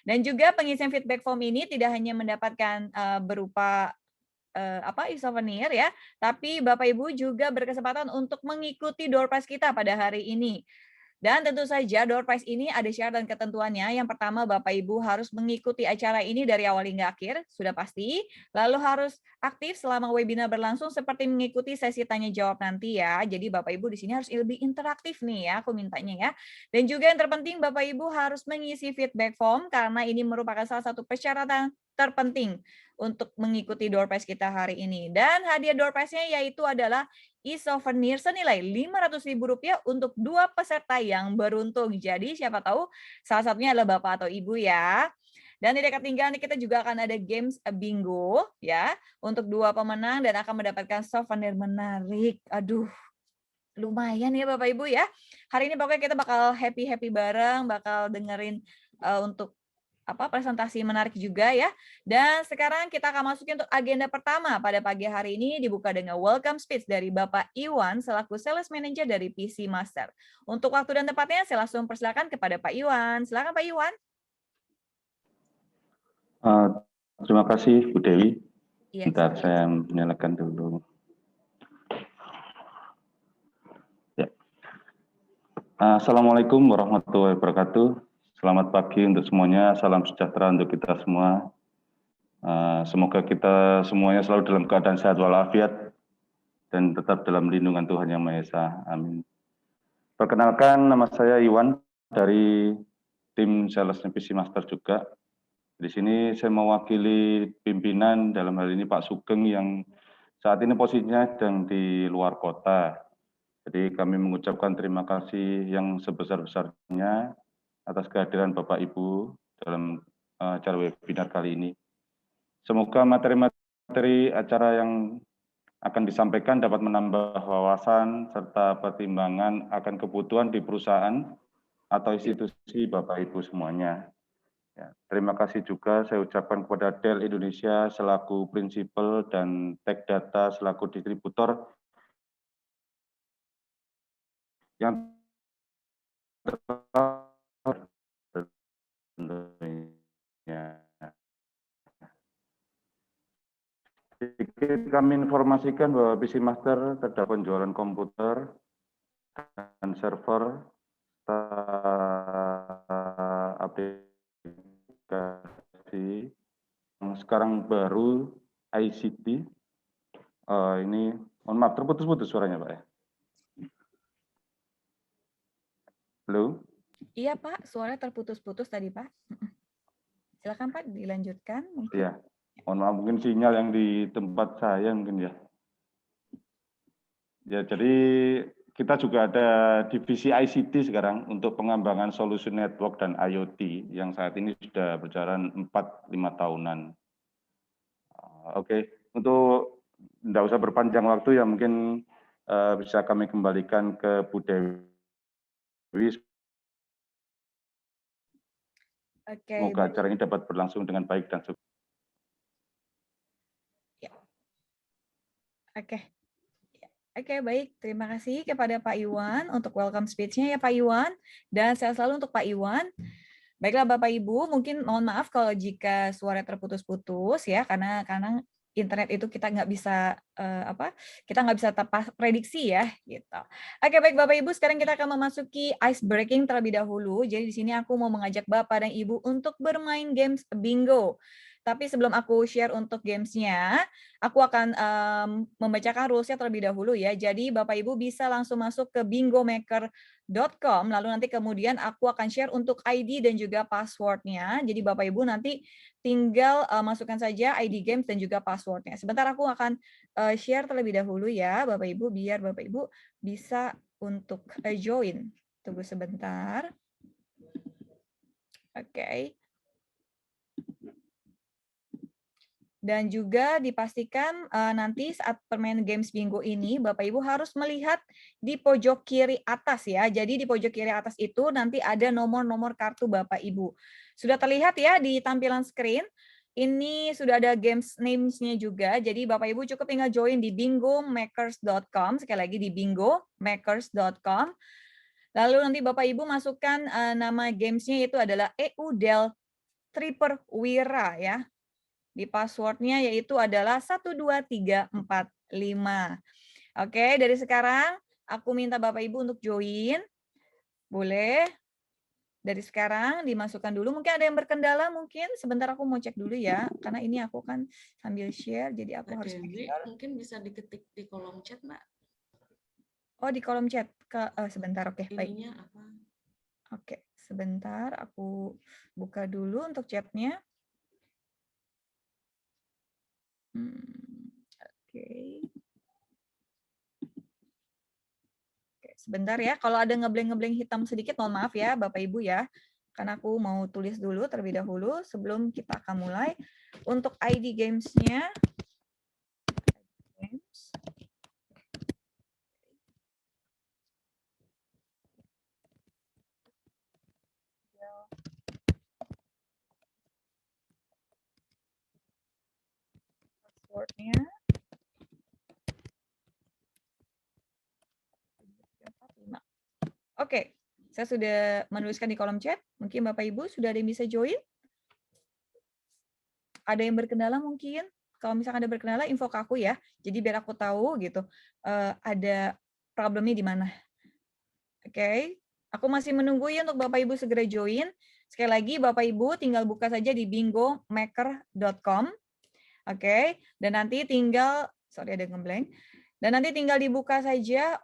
Dan juga pengisian feedback form ini tidak hanya mendapatkan berupa souvenir ya, tapi Bapak Ibu juga berkesempatan untuk mengikuti door prize kita pada hari ini. Dan tentu saja door prize ini ada syarat dan ketentuannya. Yang pertama, Bapak Ibu harus mengikuti acara ini dari awal hingga akhir, sudah pasti. Lalu harus aktif selama webinar berlangsung seperti mengikuti sesi tanya jawab nanti ya. Jadi Bapak Ibu di sini harus lebih interaktif nih ya, aku mintanya ya. Dan juga yang terpenting Bapak Ibu harus mengisi feedback form karena ini merupakan salah satu persyaratan terpenting untuk mengikuti door prize kita hari ini. Dan hadiah door prize-nya yaitu adalah e-souvenir senilai Rp500.000 untuk 2 peserta yang beruntung. Jadi siapa tahu salah satunya adalah Bapak atau Ibu ya. Dan tidak ketinggalan kita juga akan ada games bingo ya untuk 2 pemenang dan akan mendapatkan souvenir menarik. Aduh, lumayan ya Bapak Ibu ya. Hari ini pokoknya kita bakal happy-happy bareng, bakal dengerin untuk presentasi menarik juga ya. Dan sekarang kita akan masukin untuk agenda pertama pada pagi hari ini dibuka dengan welcome speech dari Bapak Iwan selaku Sales Manager dari PC Master. Untuk waktu dan tempatnya saya langsung persilakan kepada Pak Iwan. Silakan Pak Iwan. Terima kasih Bu Dewi. Iya, Bentar saya menyalakan dulu. Ya. Assalamualaikum warahmatullahi wabarakatuh. Selamat pagi untuk semuanya, salam sejahtera untuk kita semua. Semoga kita semuanya selalu dalam keadaan sehat walafiat dan tetap dalam lindungan Tuhan Yang Maha Esa. Amin. Perkenalkan, nama saya Iwan dari tim Sales PC Master juga. Di sini saya mewakili pimpinan, dalam hal ini Pak Sugeng yang saat ini posisinya sedang di luar kota. Jadi kami mengucapkan terima kasih yang sebesar-besarnya atas kehadiran Bapak Ibu dalam acara webinar kali ini. Semoga materi-materi acara yang akan disampaikan dapat menambah wawasan serta pertimbangan akan kebutuhan di perusahaan atau institusi Bapak Ibu semuanya. Ya, terima kasih juga saya ucapkan kepada Dell Indonesia selaku prinsipal dan Tech Data selaku distributor yang tentunya. Sedikit kami informasikan bahwa PC Master terdapat penjualan komputer dan server aplikasi yang sekarang baru ICT. Ini mohon maaf terputus-putus suaranya Pak ya. Halo? Iya Pak, suara terputus-putus tadi Pak. Silakan Pak dilanjutkan. Iya, mohon maaf mungkin sinyal yang di tempat saya mungkin ya. Ya, jadi kita juga ada divisi ICT sekarang untuk pengembangan solusi network dan IoT yang saat ini sudah berjalan 4-5 tahunan. Oke, untuk tidak usah berpanjang waktu ya mungkin bisa kami kembalikan ke Bu Dewi. Semoga acara ini dapat berlangsung dengan baik dan sukses. Ya. Oke, baik. Terima kasih kepada Pak Iwan untuk welcome speech-nya ya Pak Iwan. Dan saya selalu untuk Pak Iwan. Baiklah Bapak Ibu, mungkin mohon maaf kalau jika suara terputus-putus ya, karena internet itu kita nggak bisa kita nggak bisa tepat prediksi ya gitu. Oke, baik Bapak Ibu, sekarang kita akan memasuki ice breaking terlebih dahulu. Jadi di sini aku mau mengajak Bapak dan Ibu untuk bermain games bingo. Tapi sebelum aku share untuk gamesnya, aku akan membacakan rules-nya terlebih dahulu ya. Jadi Bapak Ibu bisa langsung masuk ke bingomaker.com, lalu nanti kemudian aku akan share untuk ID dan juga password-nya. Jadi Bapak Ibu nanti tinggal masukkan saja ID games dan juga password-nya. Sebentar aku akan share terlebih dahulu ya Bapak Ibu, biar Bapak Ibu bisa untuk join. Tunggu sebentar. Oke. Dan juga dipastikan nanti saat permainan games bingo ini, Bapak Ibu harus melihat di pojok kiri atas ya. Jadi di pojok kiri atas itu nanti ada nomor-nomor kartu Bapak Ibu. Sudah terlihat ya di tampilan screen. Ini sudah ada games names-nya juga. Jadi Bapak Ibu cukup tinggal join di bingomakers.com. Sekali lagi di bingomakers.com. Lalu nanti Bapak Ibu masukkan nama games-nya itu adalah EUDEL Triperwira ya. Di passwordnya yaitu adalah 12345. Oke, dari sekarang aku minta Bapak Ibu untuk join. Boleh? Dari sekarang dimasukkan dulu. Mungkin ada yang berkendala mungkin. Sebentar aku mau cek dulu ya. Karena ini aku kan sambil share, jadi aku Mbak harus make Dewi, sure. mungkin bisa diketik di kolom chat, Mbak. Oh, di kolom chat. Sebentar, oke. Baik. Ininya apa? Oke, sebentar. Aku buka dulu untuk chatnya. Oke. Oke, sebentar ya. Kalau ada ngebleng-ngebleng hitam sedikit, mohon maaf ya, Bapak Ibu ya. Karena aku mau tulis dulu terlebih dahulu sebelum kita akan mulai. Untuk ID games-nya. Games. Password-nya. Oke, saya sudah menuliskan di kolom chat. Mungkin Bapak Ibu sudah ada yang bisa join? Ada yang berkendala mungkin? Kalau misalkan ada berkendala, info ke aku ya. Jadi biar aku tahu gitu, ada problemnya di mana. Oke, aku masih menunggu ya untuk Bapak Ibu segera join. Sekali lagi Bapak Ibu tinggal buka saja di bingomaker.com. Oke, dan nanti tinggal, sorry ada ngeblank. Dan nanti tinggal dibuka saja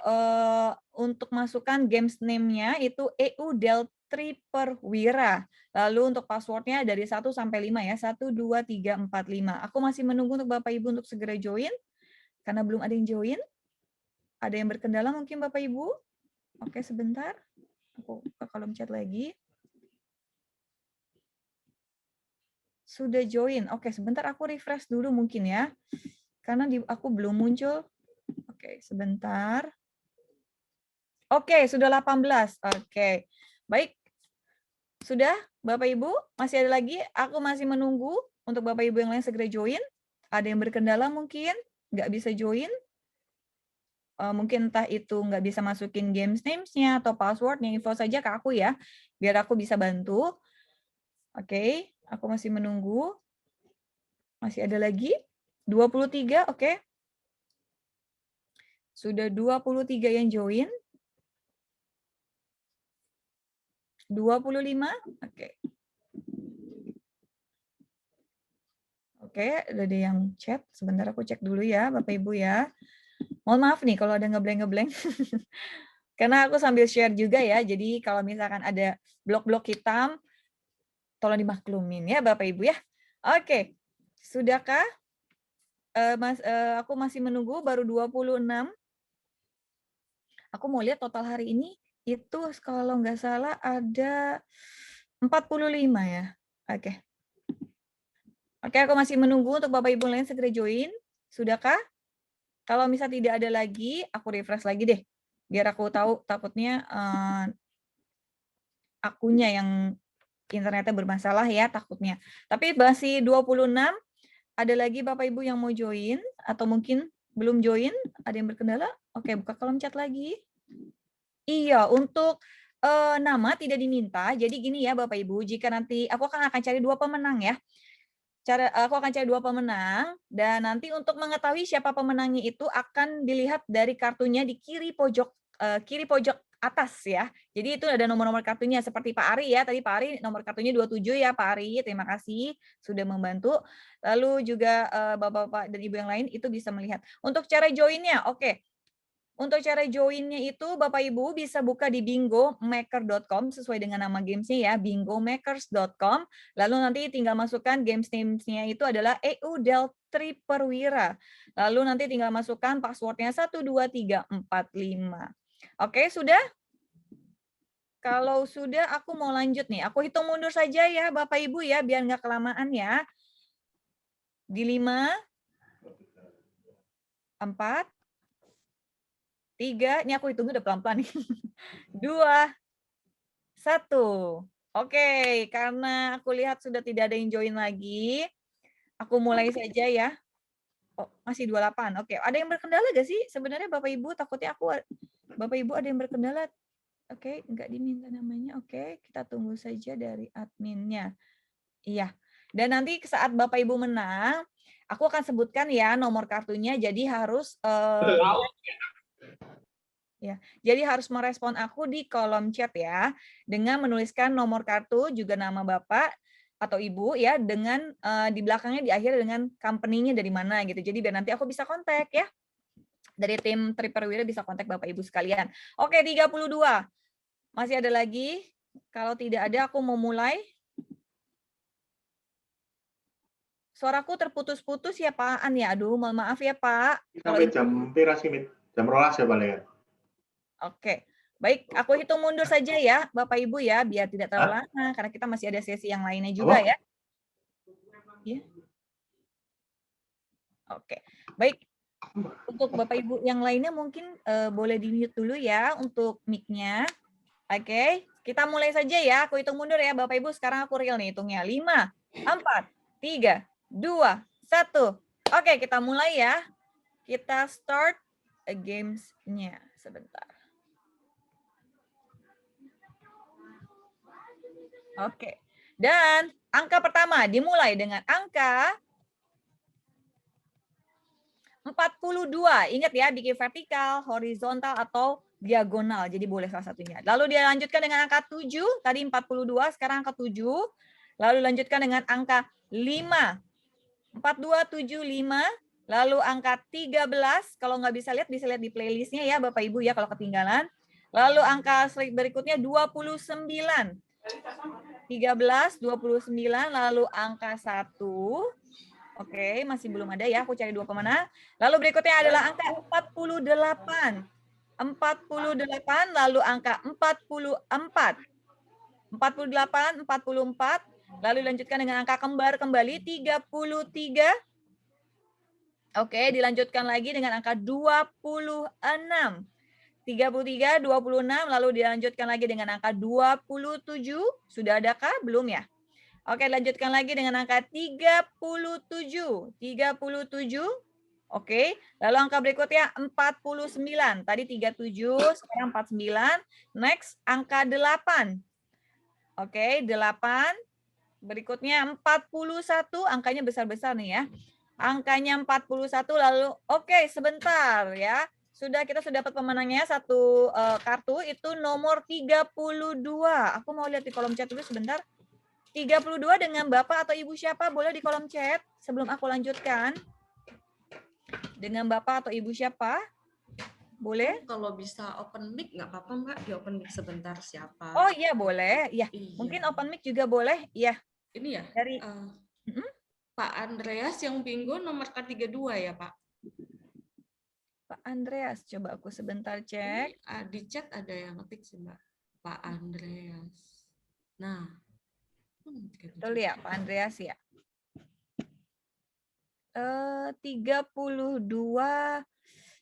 untuk masukkan games name-nya itu EU Del Triperwira. Lalu untuk passwordnya dari 1 sampai 5 ya, 1, 2, 3, 4, 5. Aku masih menunggu untuk Bapak Ibu untuk segera join, karena belum ada yang join. Ada yang berkendala mungkin Bapak Ibu? Oke, sebentar. Aku ke kolom chat lagi. Sudah join. Oke, sebentar aku refresh dulu mungkin ya. Karena aku belum muncul. Oke, sebentar. Oke, sudah 18. Oke. Baik. Sudah, Bapak Ibu? Masih ada lagi? Aku masih menunggu untuk Bapak Ibu yang lain segera join. Ada yang berkendala mungkin? Nggak bisa join? Mungkin entah itu nggak bisa masukin games names-nya atau password-nya, info saja ke aku ya. Biar aku bisa bantu. Oke, aku masih menunggu. Masih ada lagi? 23, oke. Sudah 23 yang join. 25, oke. Oke, ada yang chat. Sebentar aku cek dulu ya, Bapak Ibu ya. Mohon maaf nih kalau ada ngeblank-ngeblank. Karena aku sambil share juga ya, jadi kalau misalkan ada blok-blok hitam, tolong dimaklumin ya Bapak Ibu ya. Oke, sudahkah? Aku masih menunggu, baru 26. Aku mau lihat total hari ini itu kalau nggak salah ada 45 ya. Oke. Oke, aku masih menunggu untuk Bapak Ibu lain segera join. Sudahkah? Kalau misal tidak ada lagi, aku refresh lagi deh. Biar aku tahu, takutnya akunya yang internetnya bermasalah ya takutnya. Tapi masih 26, ada lagi Bapak Ibu yang mau join atau mungkin belum join, ada yang berkendala? Oke, buka kolom chat lagi. Iya, untuk nama tidak diminta. Jadi gini ya Bapak Ibu, jika nanti aku akan cari 2 pemenang ya. Aku akan cari 2 pemenang dan nanti untuk mengetahui siapa pemenangnya itu akan dilihat dari kartunya di kiri pojok atas ya. Jadi itu ada nomor-nomor kartunya seperti Pak Ari ya. Tadi Pak Ari nomor kartunya 27 ya Pak Ari. Terima kasih sudah membantu. Lalu juga Bapak-bapak dan Ibu yang lain itu bisa melihat. Untuk cara join-nya, oke. Untuk cara join-nya itu Bapak Ibu bisa buka di bingomaker.com sesuai dengan nama gamesnya ya, bingomakers.com. Lalu nanti tinggal masukkan games names-nya itu adalah EU Del Triperwira. Lalu nanti tinggal masukkan password-nya 12345. Oke, sudah? Kalau sudah aku mau lanjut nih. Aku hitung mundur saja ya Bapak Ibu ya, biar nggak kelamaan ya. Di 5, 4, 3, ini aku hitungnya udah pelan-pelan nih. 2, 1. Oke, karena aku lihat sudah tidak ada yang join lagi, aku mulai saja ya. Oh, masih 28. Oke, ada yang berkendala gak sih? Sebenarnya Bapak Ibu, takutnya Bapak Ibu ada yang berkendala. Oke, nggak diminta namanya. Oke, kita tunggu saja dari adminnya. Iya. Dan nanti saat Bapak Ibu menang, aku akan sebutkan ya nomor kartunya. Jadi harus jadi harus merespon aku di kolom chat ya dengan menuliskan nomor kartu juga nama Bapak atau Ibu ya dengan di belakangnya diakhiri dengan company-nya dari mana gitu. Jadi biar nanti aku bisa kontak ya. Dari tim Triperwira bisa kontak Bapak Ibu sekalian. Oke, 32. Masih ada lagi? Kalau tidak ada aku mau mulai. Suaraku terputus-putus ya Pak An ya. Aduh, mohon maaf ya Pak. Kalau Sampai jam pira sih, Mit? Jam 12 ya paling ya? Oke. Baik, aku hitung mundur saja ya Bapak Ibu ya biar tidak terlalu Hah? lama karena kita masih ada sesi yang lainnya juga Apa? ya. Ya. Oke. Baik. Untuk Bapak Ibu yang lainnya mungkin boleh di-mute dulu ya untuk mic-nya. Oke, kita mulai saja ya. Aku hitung mundur ya Bapak Ibu. Sekarang aku real nih hitungnya. 5, 4, 3, 2, 1. Oke, kita mulai ya. Kita start games-nya sebentar. Oke. Dan angka pertama dimulai dengan angka 42. Ingat ya, bikin vertikal, horizontal, atau diagonal. Jadi boleh salah satunya. Lalu dia lanjutkan dengan angka 7. Tadi 42, sekarang angka 7. Lalu lanjutkan dengan angka 5. 4275. Lalu angka 13. Kalau nggak bisa lihat di playlistnya ya Bapak Ibu ya kalau ketinggalan. Lalu angka berikutnya 29. 13, 29, lalu angka 1. Oke, masih belum ada ya, aku cari dua pemenang. Lalu berikutnya adalah angka 48. 48, lalu angka 44. 48, 44, lalu dilanjutkan dengan angka kembar kembali 33. Oke, dilanjutkan lagi dengan angka 26. 33, 26, lalu dilanjutkan lagi dengan angka 27. Sudah adakah? Belum ya? Oke, lanjutkan lagi dengan angka 37. 37. Oke, lalu angka berikutnya 49. Tadi 37, sekarang 49. Next, angka 8. Oke, 8. Berikutnya 41, angkanya besar-besar nih ya. Angkanya 41, lalu oke, sebentar ya. Kita sudah dapat pemenangnya satu kartu, itu nomor 32. Aku mau lihat di kolom chat dulu sebentar. 32 dengan Bapak atau Ibu siapa? Boleh di kolom chat sebelum aku lanjutkan. Dengan Bapak atau Ibu siapa? Boleh? Kalau bisa open mic nggak apa-apa Mbak, di open mic sebentar siapa? Oh iya boleh. Ya, Iya. mungkin open mic juga boleh. Iya. Ini ya, Dari Pak Andreas yang bingo nomor K32 ya Pak? Pak Andreas, coba aku sebentar cek. Ini, di chat ada yang ngetik sih Mbak, Pak Andreas. Nah, Betul ya, Pak Andreas ya. 32.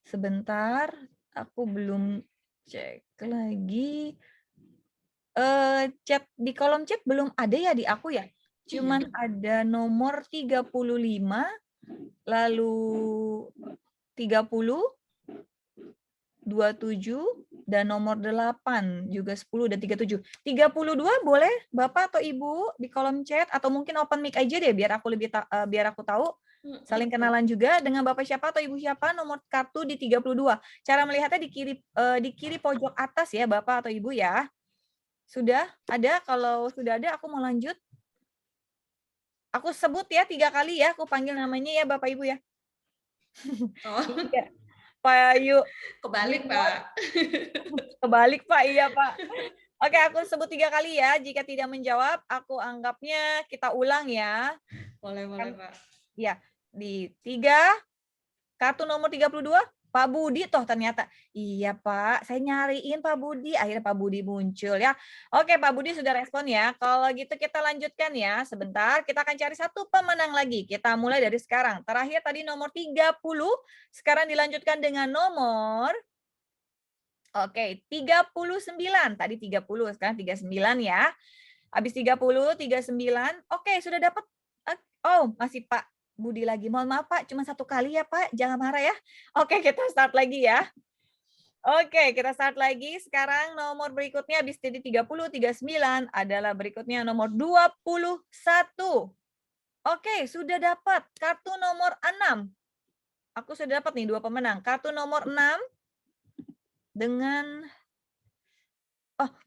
Sebentar, aku belum cek lagi. Chat di kolom chat belum ada ya di aku ya. Cuman ada nomor 35, lalu 30, 27, dan nomor 8, juga 10 dan 37. 32 boleh Bapak atau Ibu di kolom chat atau mungkin open mic aja deh biar aku biar aku tahu. Saling kenalan juga dengan Bapak siapa atau Ibu siapa, nomor kartu di 32. Cara melihatnya di kiri pojok atas ya Bapak atau Ibu ya. Sudah ada? Kalau sudah ada aku mau lanjut. Aku sebut ya 3 kali ya, aku panggil namanya ya Bapak Ibu ya. Oh, Iya. Pak Ayu. kebalik Pak. Kebalik Pak, iya Pak. Oke, aku sebut 3 kali ya. Jika tidak menjawab, aku anggapnya kita ulang ya. Boleh Pak. Ya, di 3, kartu nomor 32, Pak Budi toh ternyata. Iya Pak, saya nyariin Pak Budi. Akhirnya Pak Budi muncul ya. Oke, Pak Budi sudah respon ya. Kalau gitu kita lanjutkan ya. Sebentar, kita akan cari satu pemenang lagi. Kita mulai dari sekarang. Terakhir tadi nomor 30, sekarang dilanjutkan dengan nomor 39. Tadi 30, sekarang 39 ya. Habis 30, 39. Oke, sudah dapat. Oh, masih Pak Budi lagi. Mohon maaf Pak, cuma 1 kali ya Pak. Jangan marah ya. Oke, kita start lagi ya. Oke, kita start lagi. Sekarang nomor berikutnya habis dari 30, 39 adalah berikutnya nomor 21. Oke, sudah dapat kartu nomor 6. Aku sudah dapat nih 2 pemenang. Kartu nomor 6 dengan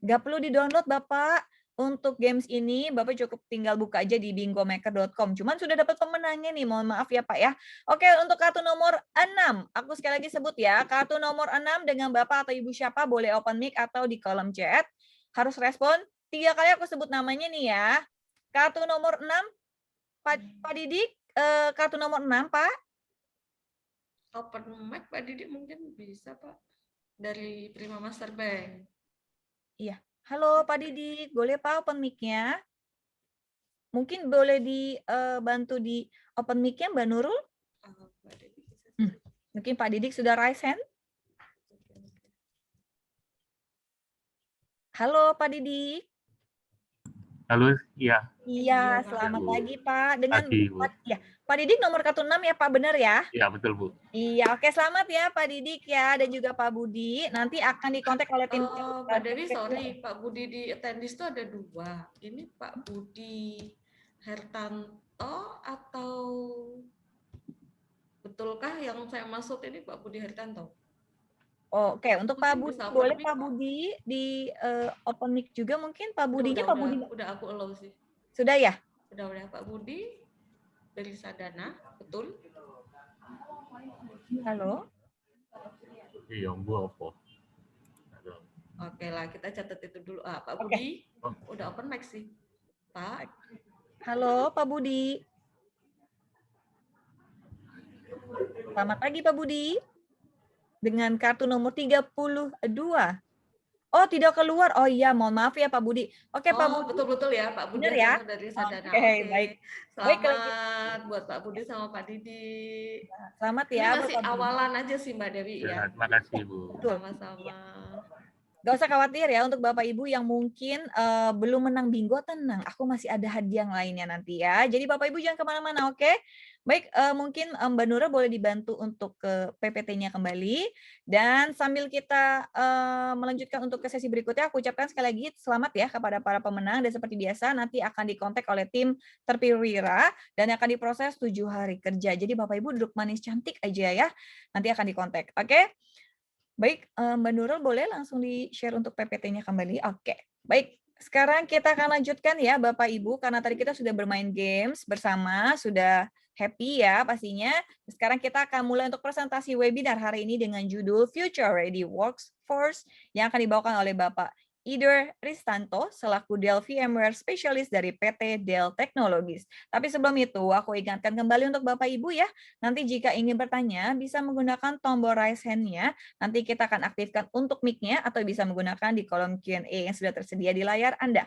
nggak perlu di-download Bapak. Untuk games ini Bapak cukup tinggal buka aja di bingomaker.com. Cuman sudah dapat pemenangnya nih, mohon maaf ya Pak ya. Oke, untuk kartu nomor 6, aku sekali lagi sebut ya, kartu nomor 6 dengan Bapak atau Ibu siapa boleh open mic atau di kolom chat. Harus respon 3 kali aku sebut namanya nih ya. Kartu nomor 6, Pak Didik, kartu nomor 6 Pak. Open mic Pak Didi mungkin bisa Pak. Dari Prima Master Bank. Iya. Halo Pak Didik, boleh Pak open mic-nya? Mungkin boleh dibantu di open mic-nya Mbak Nurul? Pak Didi bisa. Mungkin Pak Didik sudah raise hand. Halo Pak Didik. Halo, iya. Iya, Iya, selamat Bu. pagi Pak. Dengan Pagi, Bu. Pak Didik nomor kartu 6 ya Pak, benar ya? Iya, betul, Bu. Iya, oke selamat ya Pak Didik ya dan juga Pak Budi. Nanti akan dikontak oleh tim. Pak Dewi, sorry, Pak Budi di attendees itu ada 2. Ini Pak Budi Hertanto atau betulkah yang saya maksud ini Pak Budi Hertanto? Oke, untuk Pak Mungkin Budi bisa open boleh mic, Pak Pak. Budi di open mic juga mungkin Pak Budinya Pak Budi Udah aku allow sih. sudah ya? Udah Pak Budi dari Sadana, betul? Halo. Iya, Bu apa? Oke lah, kita catat itu dulu. Pak Oke. Budi, udah open mic sih. Pak. Halo Pak Budi. Selamat pagi Pak Budi. Dengan kartu nomor 32. Oh, tidak keluar. Oh iya, mohon maaf ya Pak Budi. Oke, Pak Budi. Betul-betul ya, Pak Budi Benar ya? dari Sadana. Oke, baik. Selamat buat Pak Budi sama Pak Didi. Selamat Ini ya. masih awalan aja sih Mbak Dewi ya. Terima kasih, Bu. Sama-sama. Gak usah khawatir ya untuk Bapak Ibu yang mungkin belum menang bingo, tenang. Aku masih ada hadiah yang lainnya nanti ya. Jadi Bapak Ibu jangan kemana-mana, oke? Baik, mungkin Mbak Nura boleh dibantu untuk ke PPT-nya kembali. Dan sambil kita melanjutkan untuk ke sesi berikutnya, aku ucapkan sekali lagi selamat ya kepada para pemenang. Dan seperti biasa, nanti akan dikontak oleh tim terpilih dan akan diproses 7 hari kerja. Jadi Bapak Ibu duduk manis cantik aja ya. Nanti akan dikontak, oke? Baik, Mbak Nurul boleh langsung di-share untuk PPT-nya kembali? Oke, baik. Sekarang kita akan lanjutkan ya Bapak Ibu, karena tadi kita sudah bermain games bersama, sudah happy ya pastinya. Sekarang kita akan mulai untuk presentasi webinar hari ini dengan judul Future Ready Workforce yang akan dibawakan oleh Bapak Eder Ristanto selaku Dell VMware Specialist dari PT Dell Technologies. Tapi sebelum itu, aku ingatkan kembali untuk Bapak Ibu ya, nanti jika ingin bertanya, bisa menggunakan tombol raise hand-nya. Nanti kita akan aktifkan untuk mic-nya atau bisa menggunakan di kolom Q&A yang sudah tersedia di layar Anda.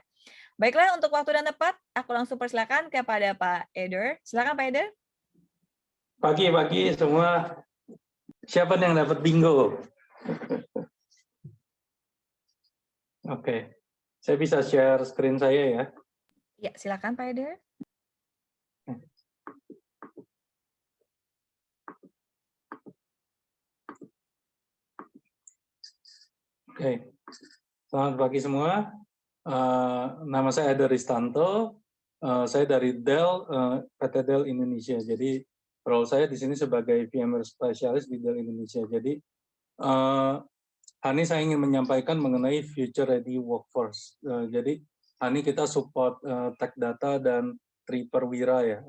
Baiklah, untuk waktu dan tepat, aku langsung persilakan kepada Pak Eder. Silakan Pak Eder. Pagi semua. Siapa yang dapat bingo? Oke. Saya bisa share screen saya ya. Ya, silakan Pak Eder. Oke. Selamat pagi semua. Nama saya Eder Ristanto. Saya dari Dell, PT Dell Indonesia. Jadi role saya di sini sebagai VMware Specialist di Dell Indonesia. Jadi hari ini saya ingin menyampaikan mengenai Future Ready Workforce. Jadi hari ini kita support Tech Data dan Triperwira ya,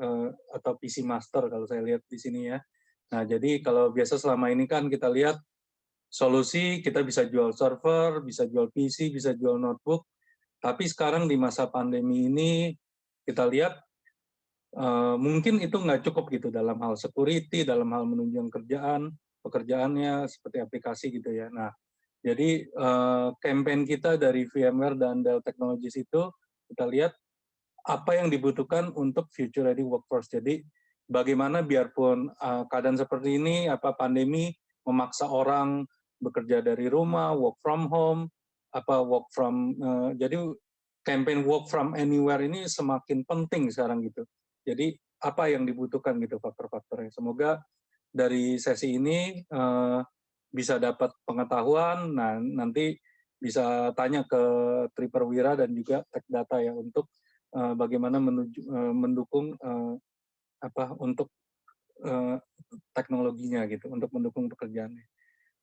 atau PC Master kalau saya lihat di sini ya. Nah, jadi kalau biasa selama ini kan kita lihat solusi kita bisa jual server, bisa jual PC, bisa jual notebook. Tapi sekarang di masa pandemi ini kita lihat mungkin itu nggak cukup gitu dalam hal security, dalam hal menunjang pekerjaannya seperti aplikasi gitu ya. Nah, jadi campaign kita dari VMware dan Dell Technologies itu kita lihat apa yang dibutuhkan untuk future ready workforce. Jadi bagaimana biarpun keadaan seperti ini, pandemi memaksa orang bekerja dari rumah, work from home, jadi campaign work from anywhere ini semakin penting sekarang gitu. Jadi apa yang dibutuhkan gitu faktor-faktornya. Semoga dari sesi ini bisa dapat pengetahuan. Nah, nanti bisa tanya ke Triperwira dan juga Tech Data ya untuk bagaimana mendukung untuk teknologinya gitu, untuk mendukung pekerjaannya.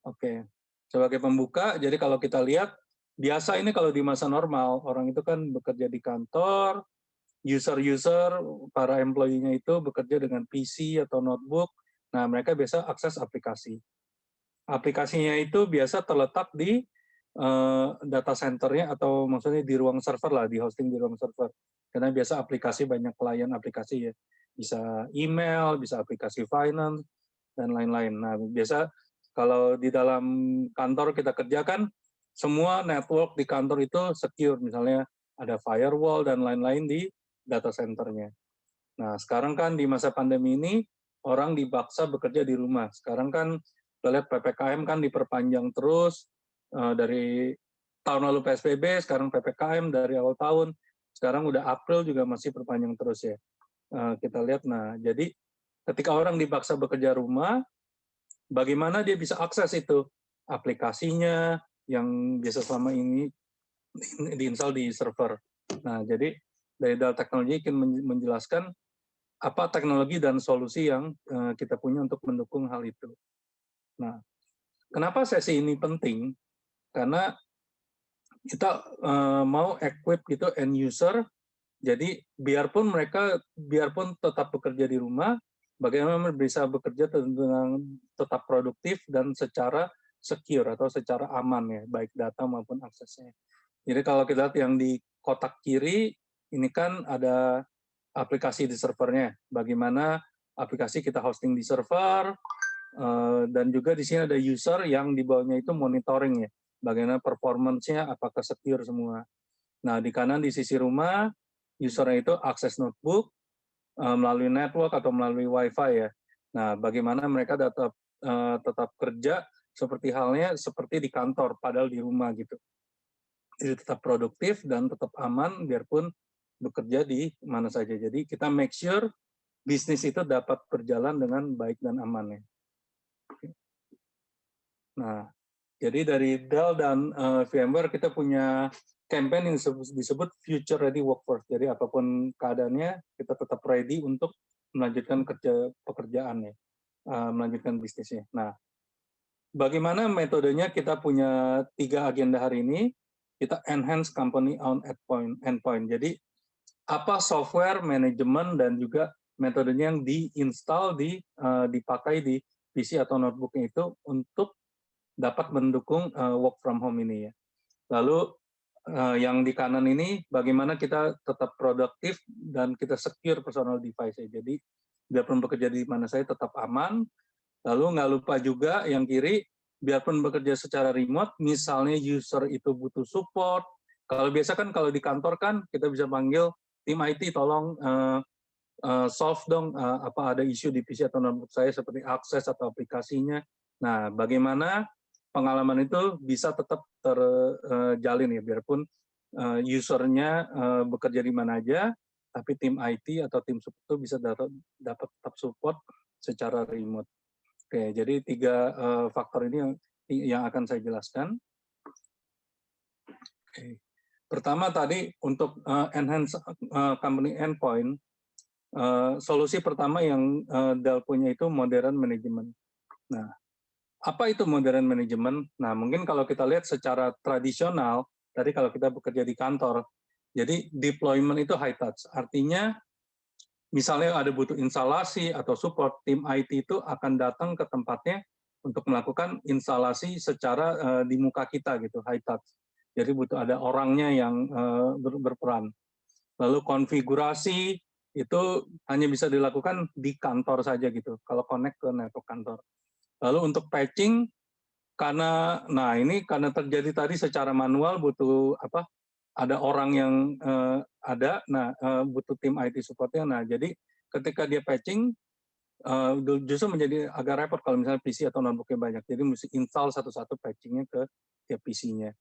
Oke, sebagai pembuka, jadi kalau kita lihat biasa ini kalau di masa normal orang itu kan bekerja di kantor, user para employee-nya itu bekerja dengan PC atau notebook. Nah, mereka biasa akses aplikasi. Aplikasinya itu biasa terletak di data center-nya atau maksudnya di ruang server lah, di hosting di ruang server. Karena biasa aplikasi banyak klien aplikasi ya. Bisa email, bisa aplikasi finance, dan lain-lain. Nah, biasa kalau di dalam kantor kita kerjakan, semua network di kantor itu secure. Misalnya ada firewall dan lain-lain di data center-nya. Nah, sekarang kan di masa pandemi ini, orang dipaksa bekerja di rumah. Sekarang kan kita lihat PPKM kan diperpanjang terus, dari tahun lalu PSBB, sekarang PPKM dari awal tahun, sekarang udah April juga masih perpanjang terus ya. Kita lihat, nah jadi ketika orang dipaksa bekerja rumah, bagaimana dia bisa akses itu aplikasinya yang biasa selama ini diinstal di server. Nah, jadi dari Dell Technology ingin menjelaskan apa teknologi dan solusi yang kita punya untuk mendukung hal itu. Nah, kenapa sesi ini penting? Karena kita mau equip gitu end user, jadi biarpun tetap bekerja di rumah, bagaimana bisa bekerja dengan tetap produktif dan secara secure atau secara aman ya, baik data maupun aksesnya. Jadi kalau kita lihat yang di kotak kiri, ini kan ada aplikasi di servernya, bagaimana aplikasi kita hosting di server, dan juga di sini ada user yang di bawahnya itu monitoring ya, bagaimana performance-nya, apakah secure semua. Nah, di kanan di sisi rumah, usernya itu akses notebook melalui network atau melalui WiFi ya. Nah, bagaimana mereka tetap kerja seperti di kantor, padahal di rumah gitu. Jadi tetap produktif dan tetap aman, biarpun bekerja di mana saja. Jadi kita make sure bisnis itu dapat berjalan dengan baik dan aman ya. Nah, jadi dari Dell dan VMware kita punya campaign yang disebut Future Ready Workforce. Jadi apapun keadaannya, kita tetap ready untuk melanjutkan pekerjaannya, melanjutkan bisnisnya. Nah, bagaimana metodenya? Kita punya 3 agenda hari ini. Kita enhance company on endpoint. Jadi apa software manajemen dan juga metodenya yang diinstal, dipakai di PC atau notebooknya itu untuk dapat mendukung work from home ini ya. Lalu yang di kanan ini bagaimana kita tetap produktif dan kita secure personal device ya. Jadi biarpun bekerja di mana saya tetap aman. Lalu nggak lupa juga yang kiri, biarpun bekerja secara remote, misalnya user itu butuh support. Kalau biasa kan kalau di kantor kan kita bisa panggil tim IT, tolong solve dong apa ada isu di PC atau notebook saya seperti akses atau aplikasinya. Nah, bagaimana pengalaman itu bisa tetap terjalin ya, biarpun usernya bekerja di mana aja, tapi tim IT atau tim support itu bisa dapat tetap support secara remote. Oke, jadi 3 faktor ini yang akan saya jelaskan. Oke. Pertama tadi untuk enhance company endpoint, solusi pertama yang Dell punya itu modern management. Nah, apa itu modern management? Nah, mungkin kalau kita lihat secara tradisional, tadi kalau kita bekerja di kantor, jadi deployment itu high touch. Artinya, misalnya ada butuh instalasi atau support, tim IT itu akan datang ke tempatnya untuk melakukan instalasi secara di muka kita gitu, high touch. Jadi butuh ada orangnya yang berperan. Lalu konfigurasi itu hanya bisa dilakukan di kantor saja gitu, kalau connect ke network kantor. Lalu untuk patching, karena terjadi tadi secara manual butuh ada orang yang butuh tim IT supportnya. Nah, jadi ketika dia patching, justru menjadi agak repot kalau misalnya PC atau notebooknya banyak. Jadi mesti install satu-satu patchingnya ke tiap PC-nya.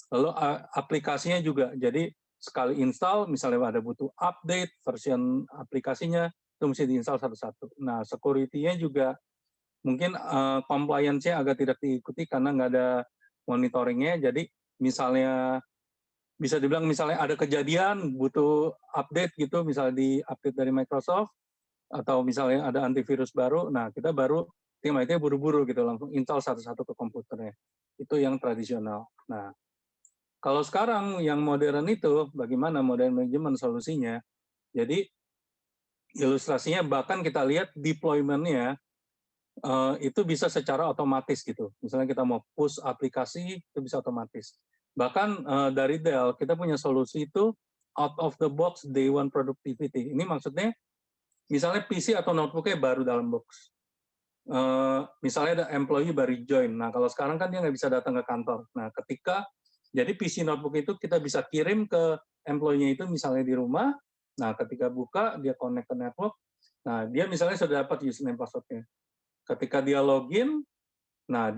Lalu aplikasinya juga, jadi sekali install, misalnya ada butuh update version aplikasinya, itu mesti diinstal satu-satu. Nah, security-nya juga mungkin compliance-nya agak tidak diikuti karena nggak ada monitoringnya. Jadi misalnya bisa dibilang misalnya ada kejadian butuh update gitu, misalnya di update dari Microsoft atau misalnya ada antivirus baru, nah kita baru tim IT buru-buru gitu langsung install satu-satu ke komputernya. Itu yang tradisional. Nah, kalau sekarang yang modern itu bagaimana modern management solusinya? Jadi ilustrasinya bahkan kita lihat deployment-nya itu bisa secara otomatis gitu. Misalnya kita mau push aplikasi, itu bisa otomatis. Bahkan dari Dell, kita punya solusi itu out of the box day one productivity. Ini maksudnya, misalnya PC atau notebooknya baru dalam box. Misalnya ada employee baru join. Nah, kalau sekarang kan dia nggak bisa datang ke kantor. Nah, jadi PC notebook itu kita bisa kirim ke employee-nya itu misalnya di rumah. Nah, ketika buka, dia connect ke network. Nah, dia misalnya sudah dapat username password-nya. Ketika dia login, nah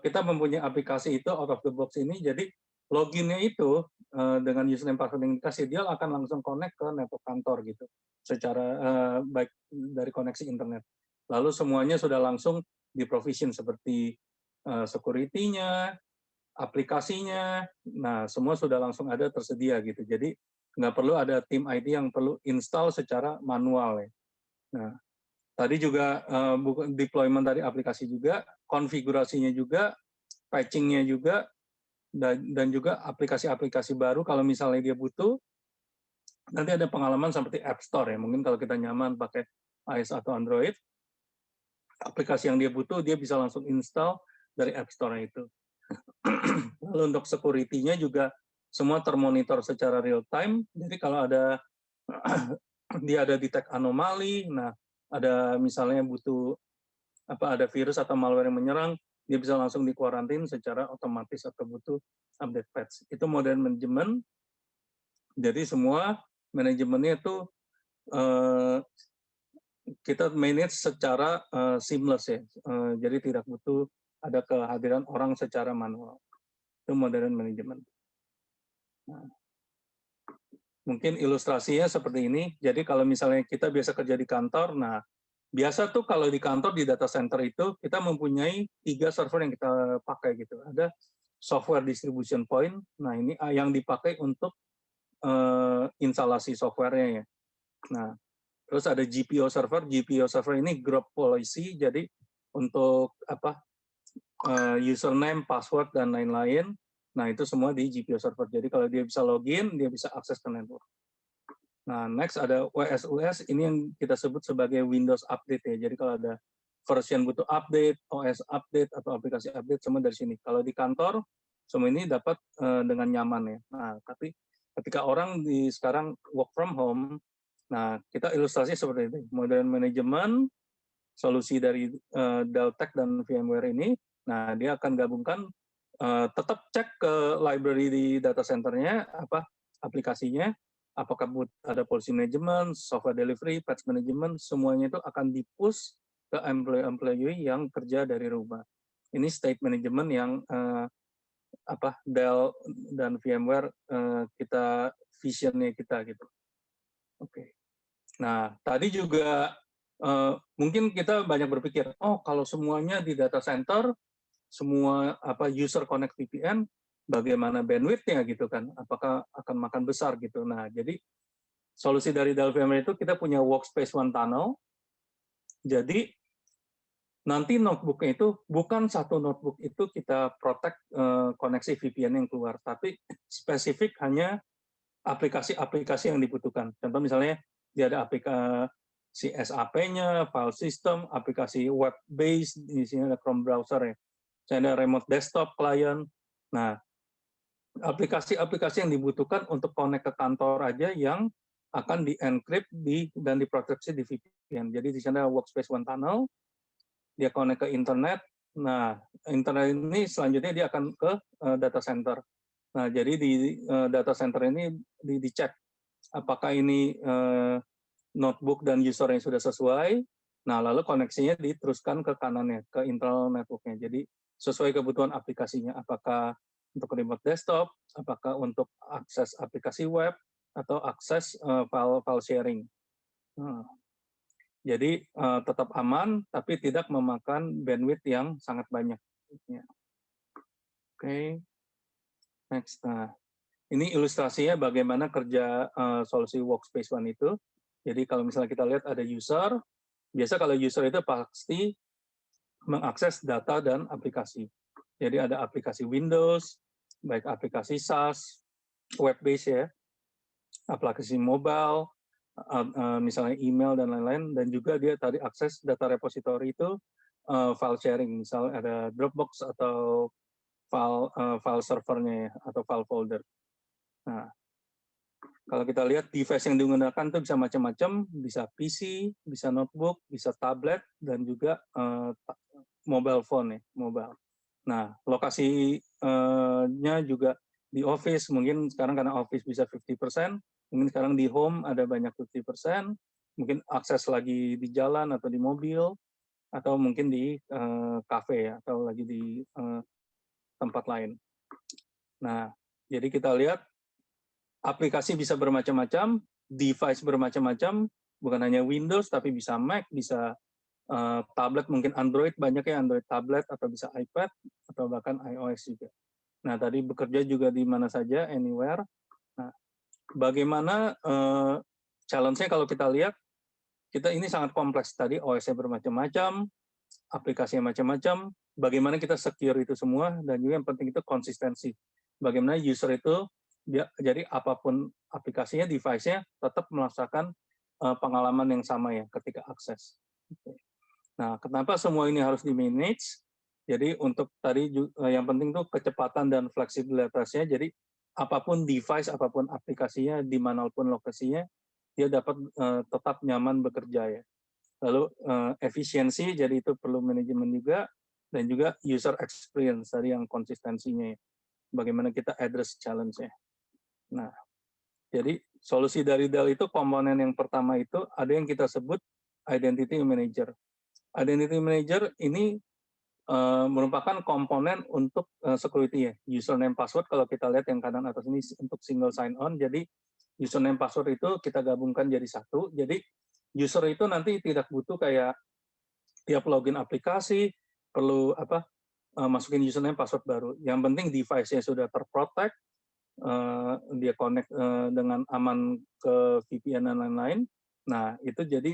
kita mempunyai aplikasi itu out of the box ini, jadi loginnya itu dengan username password yang dikasih, dia akan langsung connect ke network kantor gitu, secara baik dari koneksi internet. Lalu semuanya sudah langsung di-provision seperti security-nya, aplikasinya, nah semua sudah langsung ada tersedia gitu. Jadi nggak perlu ada tim IT yang perlu install secara manual ya. Nah, tadi juga deployment dari aplikasi juga, konfigurasinya juga, patching-nya juga, dan juga aplikasi-aplikasi baru kalau misalnya dia butuh, nanti ada pengalaman seperti App Store ya, mungkin kalau kita nyaman pakai iOS atau Android, aplikasi yang dia butuh, dia bisa langsung install dari App Store itu. Lalu untuk security-nya juga semua termonitor secara real time, jadi kalau ada dia ada detect anomali, nah ada misalnya butuh ada virus atau malware yang menyerang, dia bisa langsung dikuarantin secara otomatis atau butuh update patch. Itu modern manajemen. Jadi semua manajemennya itu kita manage secara seamless ya. Jadi tidak butuh ada kehadiran orang secara manual. Itu modern manajemen. Nah, mungkin ilustrasinya seperti ini. Jadi kalau misalnya kita biasa kerja di kantor, nah biasa tuh kalau di kantor di data center itu kita mempunyai 3 server yang kita pakai gitu. Ada software distribution point. Nah, ini yang dipakai untuk instalasi softwarenya ya. Nah, terus ada GPO server. GPO server ini group policy. Jadi untuk username, password dan lain-lain. Nah, itu semua di GPO server. Jadi kalau dia bisa login, dia bisa akses ke network. Nah, next ada WSUS, ini yang kita sebut sebagai Windows Update ya. Jadi kalau ada version butuh update, OS update, atau aplikasi update, semua dari sini. Kalau di kantor, semua ini dapat dengan nyaman ya. Nah, tapi ketika orang sekarang work from home, nah kita ilustrasi seperti ini. Modern management, solusi dari Dell Tech dan VMware ini, nah dia akan gabungkan, tetap cek ke library di data centernya, aplikasinya, apakah ada policy management, software delivery, patch management, semuanya itu akan di-push ke employee yang kerja dari rumah. Ini state management yang Dell dan VMware kita visionnya kita gitu. Oke. Nah, tadi juga mungkin kita banyak berpikir, oh kalau semuanya di data center, semua user connect VPN, bagaimana bandwidth-nya gitu kan? Apakah akan makan besar gitu? Nah, jadi solusi dari Dell VMware itu kita punya Workspace ONE Tunnel. Jadi nanti notebook-nya itu bukan satu notebook itu kita protect koneksi VPN yang keluar, tapi spesifik hanya aplikasi-aplikasi yang dibutuhkan. Contoh misalnya dia ada aplikasi SAP-nya, file system, aplikasi web-based, di sini ada Chrome browser ya. Ada remote desktop client. Nah, aplikasi-aplikasi yang dibutuhkan untuk connect ke kantor aja yang akan di-encrypt dan diproteksi di VPN. Jadi di sana Workspace ONE Tunnel, dia connect ke internet. Nah, internet ini selanjutnya dia akan ke data center. Nah, jadi di data center ini dicek apakah ini notebook dan user yang sudah sesuai. Nah, lalu koneksinya diteruskan ke kanannya, ke internal network-nya. Jadi sesuai kebutuhan aplikasinya, apakah untuk remote desktop, apakah untuk akses aplikasi web, atau akses file sharing. Jadi tetap aman, tapi tidak memakan bandwidth yang sangat banyak. Ya. Oke, next. Nah, ini ilustrasinya bagaimana kerja solusi Workspace ONE itu. Jadi kalau misalnya kita lihat ada user, biasa kalau user itu pasti mengakses data dan aplikasi. Jadi ada aplikasi Windows, baik aplikasi SaaS, web-based ya, aplikasi mobile, misalnya email dan lain-lain, dan juga dia tadi akses data repository itu file sharing, misalnya ada Dropbox atau file servernya ya, atau file folder. Nah, kalau kita lihat device yang digunakan itu bisa macam-macam, bisa PC, bisa notebook, bisa tablet, dan juga mobile phone ya, mobile. Nah, lokasinya juga di office, mungkin sekarang karena office bisa 50%, mungkin sekarang di home ada banyak 50%, mungkin akses lagi di jalan atau di mobil, atau mungkin di cafe ya, atau lagi di tempat lain. Nah, jadi kita lihat aplikasi bisa bermacam-macam, device bermacam-macam, bukan hanya Windows, tapi bisa Mac, bisa tablet, mungkin Android, banyak ya Android tablet, atau bisa iPad, atau bahkan iOS juga. Nah, tadi bekerja juga di mana saja, anywhere. Nah, bagaimana challenge-nya kalau kita lihat, kita ini sangat kompleks. Tadi OS-nya bermacam-macam, aplikasinya macam-macam, bagaimana kita secure itu semua, dan juga yang penting itu konsistensi. Bagaimana user itu, jadi apapun aplikasinya, device-nya, tetap merasakan pengalaman yang sama ya ketika akses. Nah, kenapa semua ini harus di-manage? Jadi untuk tadi yang penting tuh kecepatan dan fleksibilitasnya. Jadi apapun device, apapun aplikasinya, dimanapun lokasinya, dia dapat tetap nyaman bekerja ya. Lalu efisiensi, jadi itu perlu manajemen juga, dan juga user experience tadi yang konsistensinya ya. Bagaimana kita address challenge-nya. Nah, jadi solusi dari Dell itu komponen yang pertama itu ada yang kita sebut Identity Manager. Identity Manager ini merupakan komponen untuk security ya. Username password kalau kita lihat yang kanan atas ini untuk single sign on. Jadi username password itu kita gabungkan jadi satu. Jadi user itu nanti tidak butuh kayak tiap login aplikasi perlu masukin username password baru. Yang penting device-nya sudah terprotect, dia connect dengan aman ke VPN dan lain-lain. Nah, itu jadi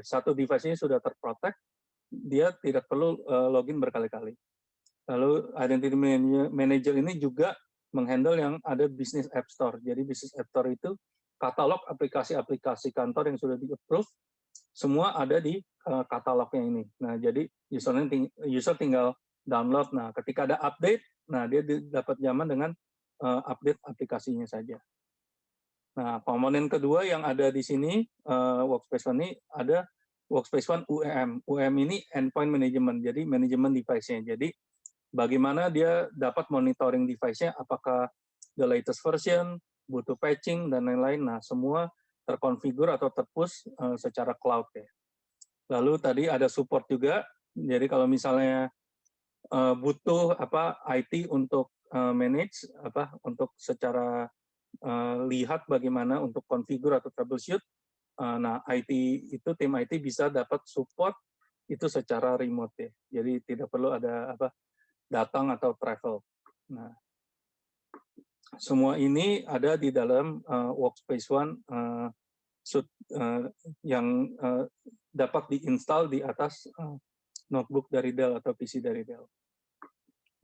satu device-nya sudah terprotect, dia tidak perlu login berkali-kali. Lalu Identity Manager ini juga menghandle yang ada Business App Store. Jadi Business App Store itu katalog aplikasi-aplikasi kantor yang sudah di-approve, semua ada di katalognya ini. Nah, jadi user tinggal download. Nah, ketika ada update, nah dia dapat nyaman dengan update aplikasinya saja. Nah, komponen kedua yang ada di sini, Workspace ONE ini, ada Workspace ONE UEM. UEM ini Endpoint Management, jadi manajemen device-nya. Jadi, bagaimana dia dapat monitoring device-nya, apakah the latest version, butuh patching, dan lain-lain. Nah, semua terkonfigur atau terpush secara cloud ya. Lalu tadi ada support juga, jadi kalau misalnya butuh IT untuk manage, untuk secara lihat bagaimana untuk configure atau troubleshoot. Nah, tim IT bisa dapat support itu secara remote ya. Jadi tidak perlu ada datang atau travel. Nah, semua ini ada di dalam Workspace ONE yang dapat diinstal di atas notebook dari Dell atau PC dari Dell.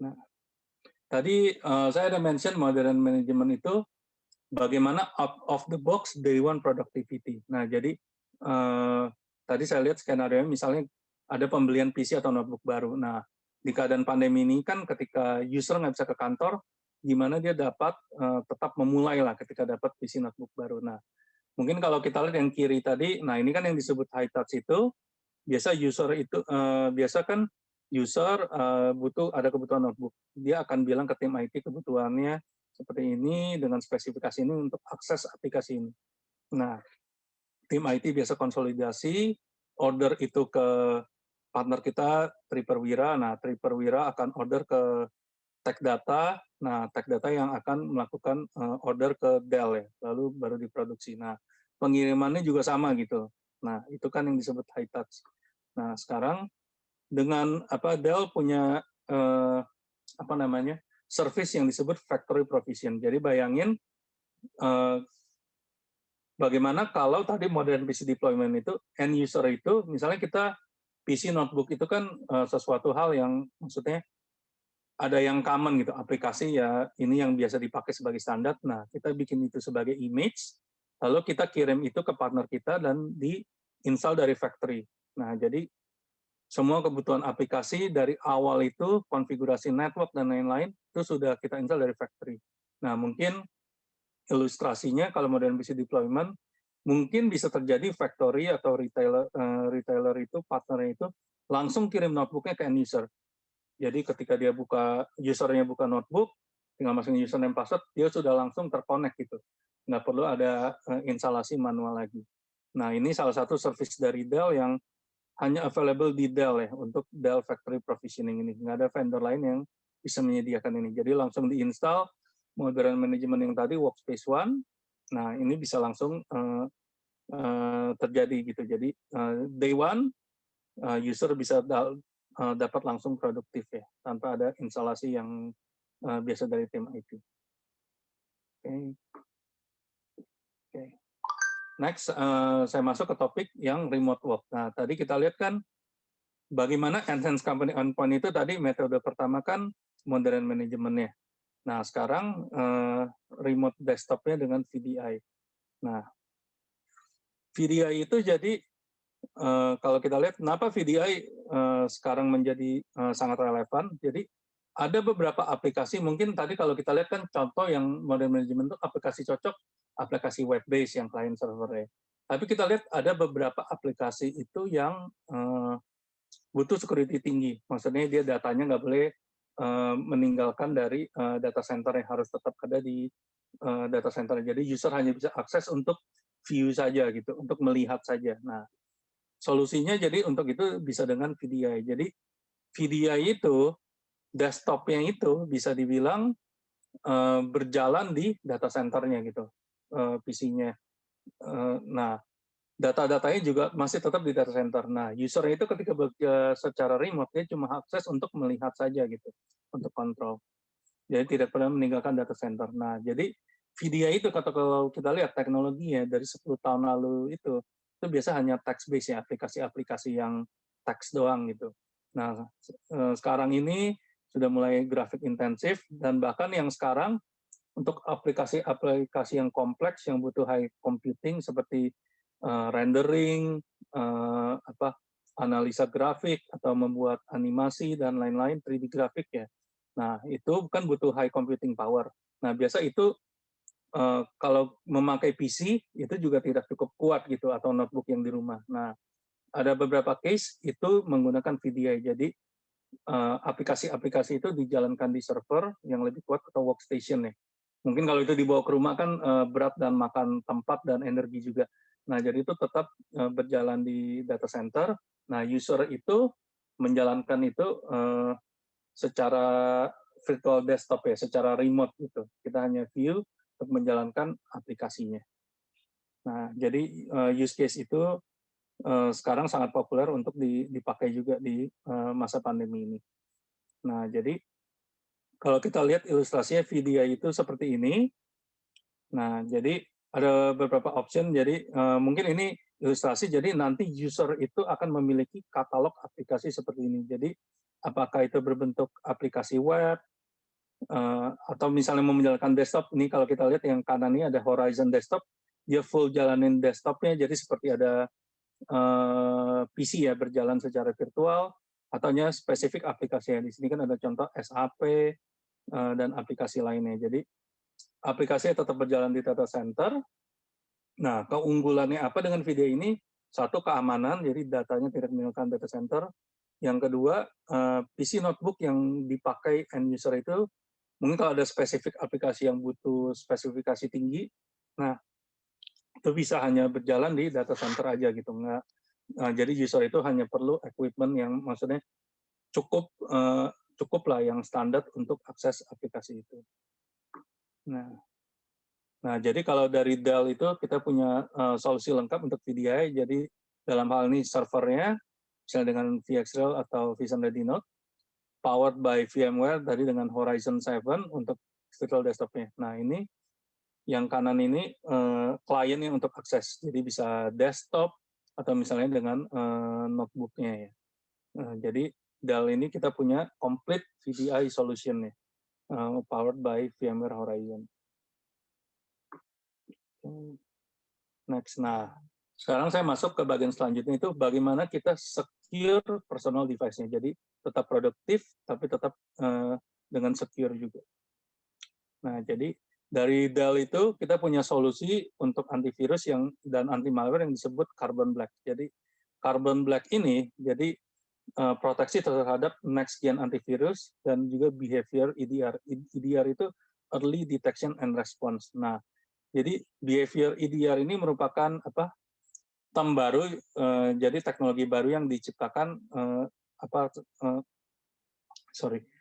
Nah, tadi saya ada mention modern management itu bagaimana out of the box day one productivity. Nah, jadi tadi saya lihat skenario misalnya ada pembelian PC atau notebook baru. Nah, di keadaan pandemi ini kan ketika user nggak bisa ke kantor, gimana dia dapat tetap memulai lah ketika dapat PC notebook baru. Nah, mungkin kalau kita lihat yang kiri tadi, nah ini kan yang disebut high touch itu, biasa kan user butuh ada kebutuhan notebook. Dia akan bilang ke tim IT kebutuhannya seperti ini dengan spesifikasi ini untuk akses aplikasi ini. Nah, tim IT biasa konsolidasi, order itu ke partner kita Triperwira. Nah, Triperwira akan order ke Tech Data. Nah, Tech Data yang akan melakukan order ke Dell ya, lalu baru diproduksi. Nah, pengirimannya juga sama gitu. Nah, itu kan yang disebut high touch. Nah, sekarang dengan Dell punya service yang disebut factory provision. Jadi bayangin bagaimana kalau tadi modern PC deployment itu end user itu misalnya kita PC notebook itu kan sesuatu hal yang maksudnya ada yang common gitu, aplikasi ya ini yang biasa dipakai sebagai standar. Nah, kita bikin itu sebagai image, lalu kita kirim itu ke partner kita dan di-install dari factory. Nah, jadi semua kebutuhan aplikasi dari awal itu, konfigurasi network dan lain-lain, itu sudah kita install dari factory. Nah, mungkin ilustrasinya kalau modern PC deployment, mungkin bisa terjadi factory atau retailer itu, partnernya itu, langsung kirim notebooknya ke end user. Jadi ketika dia usernya buka notebook, tinggal masukin username password, dia sudah langsung terconnect gitu. Nggak perlu ada instalasi manual lagi. Nah, ini salah satu service dari Dell yang hanya available di Dell ya, untuk Dell Factory Provisioning ini. Nggak ada vendor lain yang bisa menyediakan ini. Jadi langsung diinstal modern management yang tadi, Workspace ONE, nah ini bisa langsung terjadi gitu. Jadi day one, user bisa dapat langsung produktif ya, tanpa ada instalasi yang biasa dari tim IT. Oke. Next, saya masuk ke topik yang remote work. Nah, tadi kita lihat kan bagaimana enhance company endpoint itu tadi metode pertama kan modern manajemennya. Nah, sekarang remote desktop-nya dengan VDI. Nah, VDI itu jadi kalau kita lihat kenapa VDI sekarang menjadi sangat relevan. Jadi ada beberapa aplikasi, mungkin tadi kalau kita lihat kan contoh yang modern management itu aplikasi cocok, aplikasi web base yang client server-nya. Tapi kita lihat ada beberapa aplikasi itu yang butuh security tinggi. Maksudnya dia datanya nggak boleh meninggalkan dari data center yang harus tetap ada di data center. Jadi user hanya bisa akses untuk view saja gitu, untuk melihat saja. Nah, solusinya jadi untuk itu bisa dengan VDI. Jadi VDI itu desktop-nya itu bisa dibilang berjalan di data center-nya gitu, PC-nya. Nah, data-datanya juga masih tetap di data center. Nah, user itu ketika bekerja secara remote, dia cuma akses untuk melihat saja gitu, untuk kontrol. Jadi tidak pernah meninggalkan data center. Nah, jadi VDI itu kalau kita lihat teknologinya dari 10 tahun lalu itu biasa hanya text based ya, aplikasi-aplikasi yang teks doang gitu. Nah, sekarang ini sudah mulai grafik intensif dan bahkan yang sekarang untuk aplikasi-aplikasi yang kompleks yang butuh high computing seperti rendering, analisa grafik atau membuat animasi dan lain-lain 3D grafik ya. Nah, itu bukan butuh high computing power. Nah, biasa itu kalau memakai PC itu juga tidak cukup kuat gitu atau notebook yang di rumah. Nah, ada beberapa case itu menggunakan VDI. Jadi aplikasi-aplikasi itu dijalankan di server yang lebih kuat atau workstation ya. Mungkin kalau itu dibawa ke rumah kan berat dan makan tempat dan energi juga. Nah, jadi itu tetap berjalan di data center. Nah, user itu menjalankan itu secara virtual desktop ya, secara remote gitu. Kita hanya view untuk menjalankan aplikasinya. Nah, jadi use case itu sekarang sangat populer untuk dipakai juga di masa pandemi ini. Nah, jadi kalau kita lihat ilustrasinya VDI itu seperti ini. Nah, jadi ada beberapa option. Jadi mungkin ini ilustrasi. Jadi nanti user itu akan memiliki katalog aplikasi seperti ini. Jadi apakah itu berbentuk aplikasi web atau misalnya mau menjalankan desktop. Ini kalau kita lihat yang kanan ini ada Horizon Desktop. Dia full jalanin desktopnya. Jadi seperti ada PC ya berjalan secara virtual. Ataunya spesifik aplikasinya. Di sini kan ada contoh SAP dan aplikasi lainnya. Jadi aplikasinya tetap berjalan di data center. Nah, keunggulannya apa dengan video ini? Satu, keamanan, jadi datanya tidak meninggalkan data center. Yang kedua, PC notebook yang dipakai end user itu, mungkin kalau ada spesifik aplikasi yang butuh spesifikasi tinggi, nah itu bisa hanya berjalan di data center aja gitu. Jadi user itu hanya perlu equipment yang maksudnya cukup lah yang standar untuk akses aplikasi itu. Nah, Nah, jadi kalau dari Dell itu kita punya solusi lengkap untuk VDI. Jadi dalam hal ini servernya, misalnya dengan VxRail atau vSAN Ready Node, powered by VMware tadi dengan Horizon 7 untuk virtual desktop-nya. Nah, ini yang kanan ini kliennya untuk akses. Jadi bisa desktop atau misalnya dengan notebook-nya ya. Jadi Dell ini kita punya complete VDI solution-nya, powered by VMware Horizon. Next. Nah, sekarang saya masuk ke bagian selanjutnya, itu bagaimana kita secure personal device-nya. Jadi tetap produktif, tapi tetap dengan secure juga. Nah, jadi dari Dell itu kita punya solusi untuk antivirus dan anti malware yang disebut Carbon Black. Jadi Carbon Black ini jadi proteksi terhadap next gen antivirus dan juga behavior EDR. EDR itu early detection and response. Nah, jadi behavior EDR ini merupakan term baru, jadi teknologi baru yang diciptakan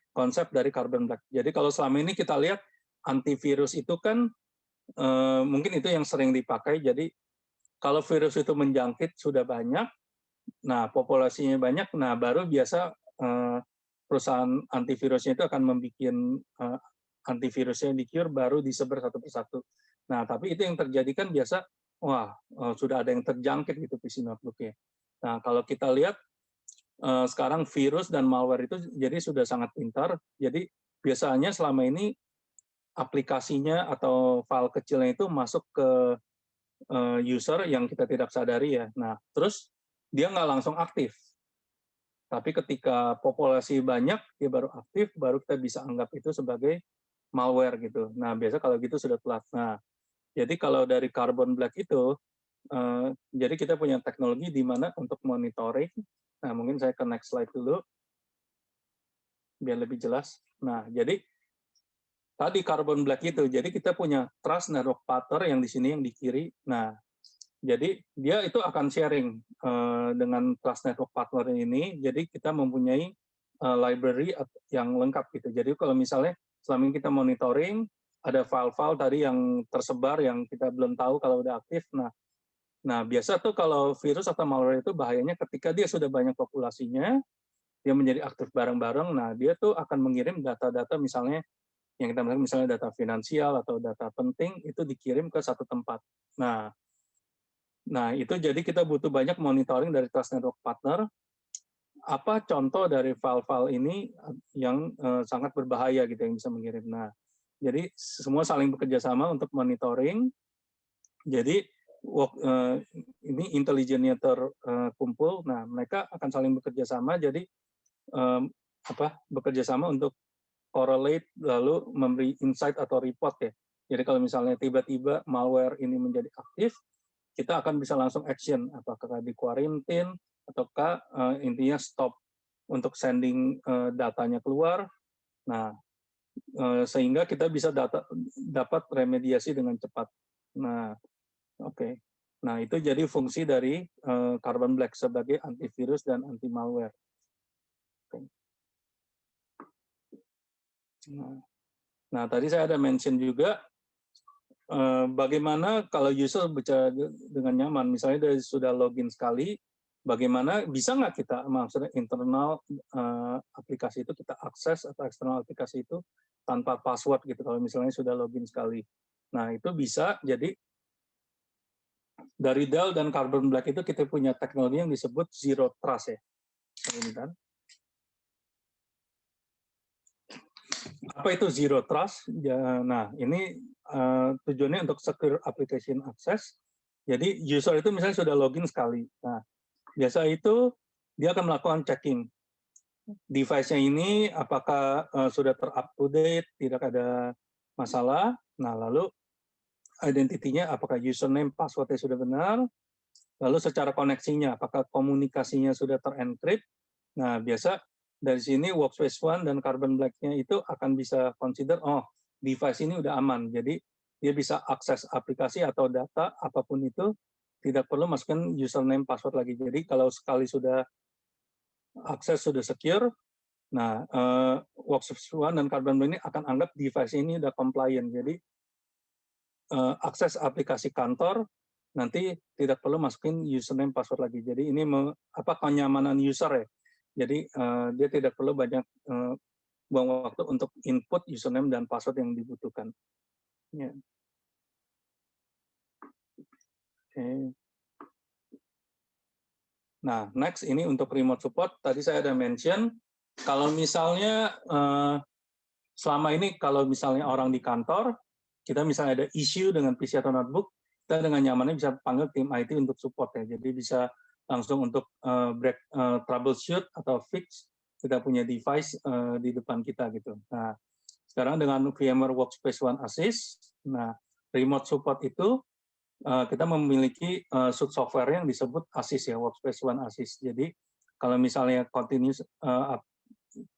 konsep dari Carbon Black. Jadi kalau selama ini kita lihat antivirus itu kan mungkin itu yang sering dipakai. Jadi kalau virus itu menjangkit sudah banyak, nah populasinya banyak, nah baru biasa perusahaan antivirusnya itu akan membuat antivirusnya di-cure baru disebar satu persatu. Nah, tapi itu yang terjadi kan biasa, sudah ada yang terjangkit gitu PC notebook-nya. Nah, kalau kita lihat sekarang virus dan malware itu jadi sudah sangat pintar. Jadi biasanya selama ini aplikasinya atau file kecilnya itu masuk ke user yang kita tidak sadari ya. Nah, terus dia nggak langsung aktif. Tapi ketika populasi banyak, dia baru aktif, baru kita bisa anggap itu sebagai malware gitu. Nah, biasa kalau gitu sudah telat. Nah, jadi kalau dari Carbon Black itu, jadi kita punya teknologi di mana untuk monitoring. Nah, mungkin saya ke next slide dulu, biar lebih jelas. Nah, jadi tadi Carbon Black itu, jadi kita punya trust network partner yang di sini, yang di kiri. Nah, jadi dia itu akan sharing dengan trust network partner ini. Jadi kita mempunyai library yang lengkap gitu. Jadi kalau misalnya selama ini kita monitoring, ada file-file tadi yang tersebar yang kita belum tahu kalau udah aktif. Nah biasa tuh kalau virus atau malware itu bahayanya ketika dia sudah banyak populasinya, dia menjadi aktif bareng-bareng. Nah dia tuh akan mengirim data-data misalnya yang kita misalnya data finansial atau data penting itu dikirim ke satu tempat. Nah itu jadi kita butuh banyak monitoring dari trust network partner. Apa contoh dari file-file ini yang sangat berbahaya gitu yang bisa mengirim. Nah, jadi semua saling bekerja sama untuk monitoring. Jadi ini intelijennya terkumpul. Nah, mereka akan saling bekerja sama. Jadi bekerja sama untuk correlate lalu memberi insight atau report ya. Jadi kalau misalnya tiba-tiba malware ini menjadi aktif, kita akan bisa langsung action, apakah di quarantine ataukah intinya stop untuk sending datanya keluar. Nah, sehingga kita bisa dapat remediasi dengan cepat. Nah, oke. Nah, itu jadi fungsi dari Carbon Black sebagai antivirus dan anti malware. Nah, tadi saya ada mention juga bagaimana kalau user bicara dengan nyaman, misalnya dari sudah login sekali, bagaimana bisa nggak kita maksudnya internal aplikasi itu kita akses atau eksternal aplikasi itu tanpa password gitu kalau misalnya sudah login sekali. Nah itu bisa. Jadi dari Dell dan Carbon Black itu kita punya teknologi yang disebut Zero Trust ya. Ini kan. Apa itu Zero Trust? Ya, nah ini tujuannya untuk secure application access. Jadi user itu misalnya sudah login sekali. Nah biasa itu dia akan melakukan checking device-nya ini apakah sudah ter-up to date, tidak ada masalah. Nah, lalu identitinya apakah username, password-nya sudah benar. Lalu secara koneksinya apakah komunikasinya sudah ter-encrypt. Nah, biasa dari sini Workspace ONE dan Carbon Black-nya itu akan bisa consider device ini udah aman. Jadi dia bisa akses aplikasi atau data apapun itu tidak perlu masukkan username password lagi. Jadi kalau sekali sudah akses sudah secure, nah Workspace ONE dan Carbon Black ini akan anggap device ini udah compliant. Jadi akses aplikasi kantor, nanti tidak perlu masukin username password lagi. Jadi ini kenyamanan user ya. Jadi dia tidak perlu banyak buang waktu untuk input username dan password yang dibutuhkan. Ya. Oke. Nah, next ini untuk remote support. Tadi saya ada mention, kalau misalnya selama ini kalau misalnya orang di kantor, kita misalnya ada issue dengan PC atau notebook, kita dengan nyamannya bisa panggil tim IT untuk support ya. Jadi bisa langsung untuk troubleshoot atau fix, kita punya device di depan kita gitu. Nah, sekarang dengan VMware Workspace ONE Assist, nah remote support itu kita memiliki software yang disebut Assist ya, Workspace ONE Assist. Jadi kalau misalnya continuous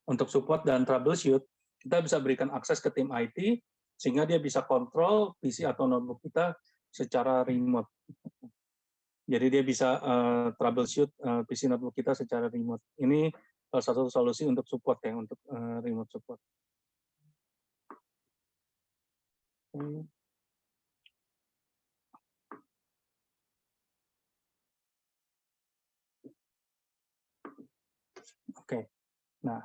untuk support dan troubleshoot, kita bisa berikan akses ke tim IT sehingga dia bisa kontrol PC atau notebook kita secara remote. Jadi dia bisa troubleshoot PC notebook kita secara remote. Ini salah satu solusi untuk support ya, untuk remote support. Oke. Nah,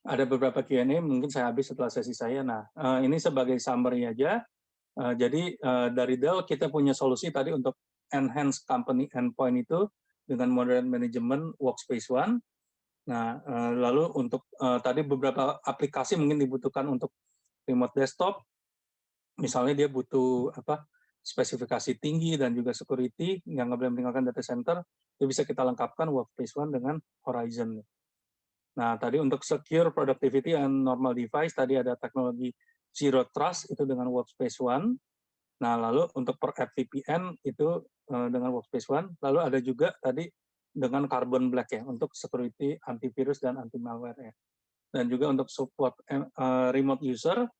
ada beberapa Q&A, mungkin saya habis setelah sesi saya. Nah, ini sebagai summary aja. Jadi dari Dell kita punya solusi tadi untuk enhance company endpoint itu dengan modern management Workspace ONE. Nah, lalu untuk tadi beberapa aplikasi mungkin dibutuhkan untuk remote desktop. Misalnya dia butuh spesifikasi tinggi dan juga security yang nggak boleh meninggalkan data center, itu bisa kita lengkapkan Workspace ONE dengan Horizon. Nah, tadi untuk secure productivity and normal device, tadi ada teknologi Zero Trust itu dengan Workspace ONE. Nah, lalu untuk per app VPN itu dengan Workspace ONE. Lalu ada juga tadi dengan Carbon Black ya, untuk security, antivirus, dan anti-malware ya. Dan juga untuk support remote user,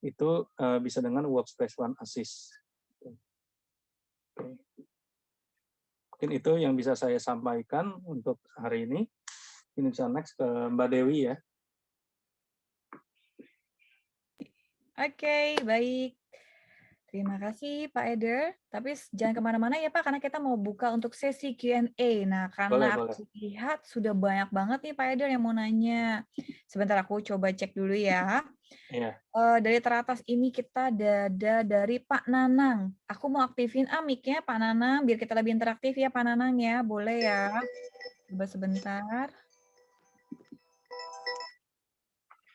itu bisa dengan Workspace ONE Assist. Oke. Mungkin itu yang bisa saya sampaikan untuk hari ini. Ini bisa next ke Mbak Dewi ya. Oke, baik. Terima kasih Pak Eder. Tapi jangan kemana-mana ya Pak, karena kita mau buka untuk sesi Q&A. Nah, karena Boleh. aku lihat sudah banyak banget nih Pak Eder yang mau nanya. Sebentar aku coba cek dulu ya. Iya. Dari teratas ini kita ada dari Pak Nanang. Aku mau aktifin mic-nya Pak Nanang, biar kita lebih interaktif ya Pak Nanang ya. Boleh ya? Coba sebentar.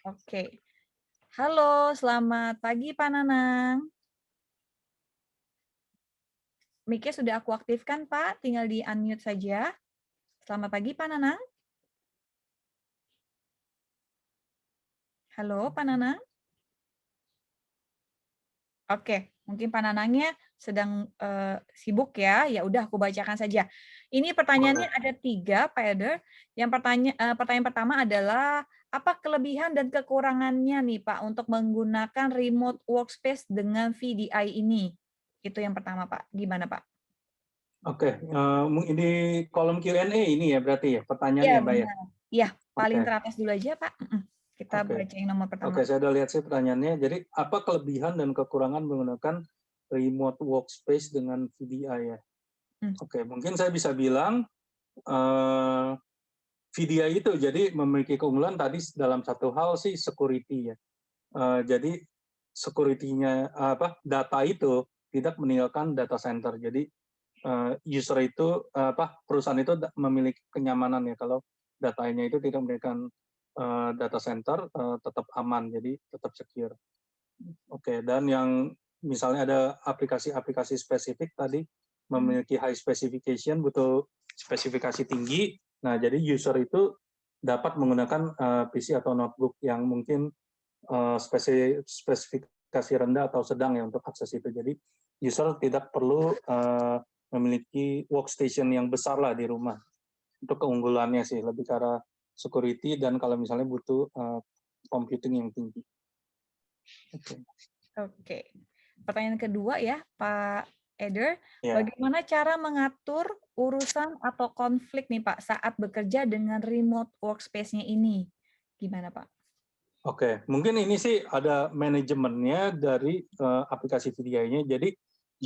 Oke. Halo, selamat pagi Pak Nanang. Mic-nya sudah aku aktifkan Pak, tinggal di unmute saja. Selamat pagi Pak Nanang. Halo Pak Nanang. Oke, mungkin Pak Nanangnya sedang sibuk ya. Ya udah aku bacakan saja. Ini pertanyaannya ada 3 Pak Eder. Yang pertanyaan pertama adalah apa kelebihan dan kekurangannya nih Pak untuk menggunakan remote workspace dengan VDI ini? Itu yang pertama Pak. Gimana Pak? Oke, ini kolom Q&A ini ya berarti ya pertanyaannya Mbak ya? Iya, paling Oke. teratas dulu aja Pak. Kita baca yang nomor pertama. Oke, saya udah lihat sih pertanyaannya. Jadi apa kelebihan dan kekurangan menggunakan remote workspace dengan VDI ya? Oke, mungkin saya bisa bilang VDI itu jadi memiliki keunggulan tadi dalam satu hal sih security ya. Jadi security-nya data itu tidak meninggalkan data center. Jadi user itu perusahaan itu memiliki kenyamanan ya kalau datanya itu tidak meninggalkan data center, tetap aman, jadi tetap secure. Oke, dan yang misalnya ada aplikasi-aplikasi spesifik tadi memiliki high specification, butuh spesifikasi tinggi. Nah, jadi user itu dapat menggunakan PC atau notebook yang mungkin spesifikasi rendah atau sedang ya untuk akses itu. Jadi user tidak perlu memiliki workstation yang besar lah di rumah. Itu keunggulannya sih, lebih ke arah security dan kalau misalnya butuh computing yang tinggi. Oke. Pertanyaan kedua ya, Pak Eder, Ya. bagaimana cara mengatur urusan atau konflik nih Pak saat bekerja dengan remote workspace-nya ini? Gimana Pak? Oke, mungkin ini sih ada manajemennya dari aplikasi VDI-nya. Jadi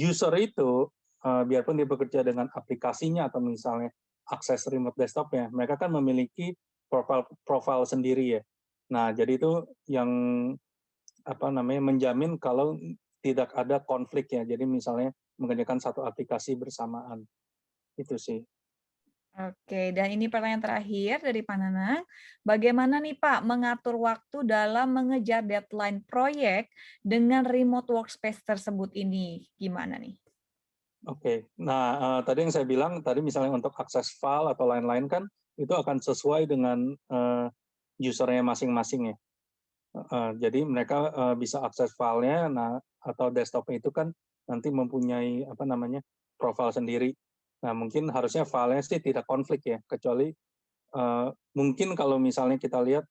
user itu biarpun dia bekerja dengan aplikasinya atau misalnya akses remote desktop-nya, mereka kan memiliki profile sendiri ya. Nah, jadi itu yang menjamin kalau tidak ada konflik ya. Jadi misalnya mengerjakan satu aplikasi bersamaan. Itu sih. Oke, dan ini pertanyaan terakhir dari Pak Nanang. Bagaimana nih Pak mengatur waktu dalam mengejar deadline proyek dengan remote workspace tersebut ini? Gimana nih? Oke, nah tadi yang saya bilang, tadi misalnya untuk akses file atau lain-lain kan, itu akan sesuai dengan usernya masing-masing ya. Jadi mereka bisa akses filenya, nah atau desktopnya itu kan nanti mempunyai profile sendiri. Nah mungkin harusnya filenya sih tidak konflik ya, kecuali mungkin kalau misalnya kita lihat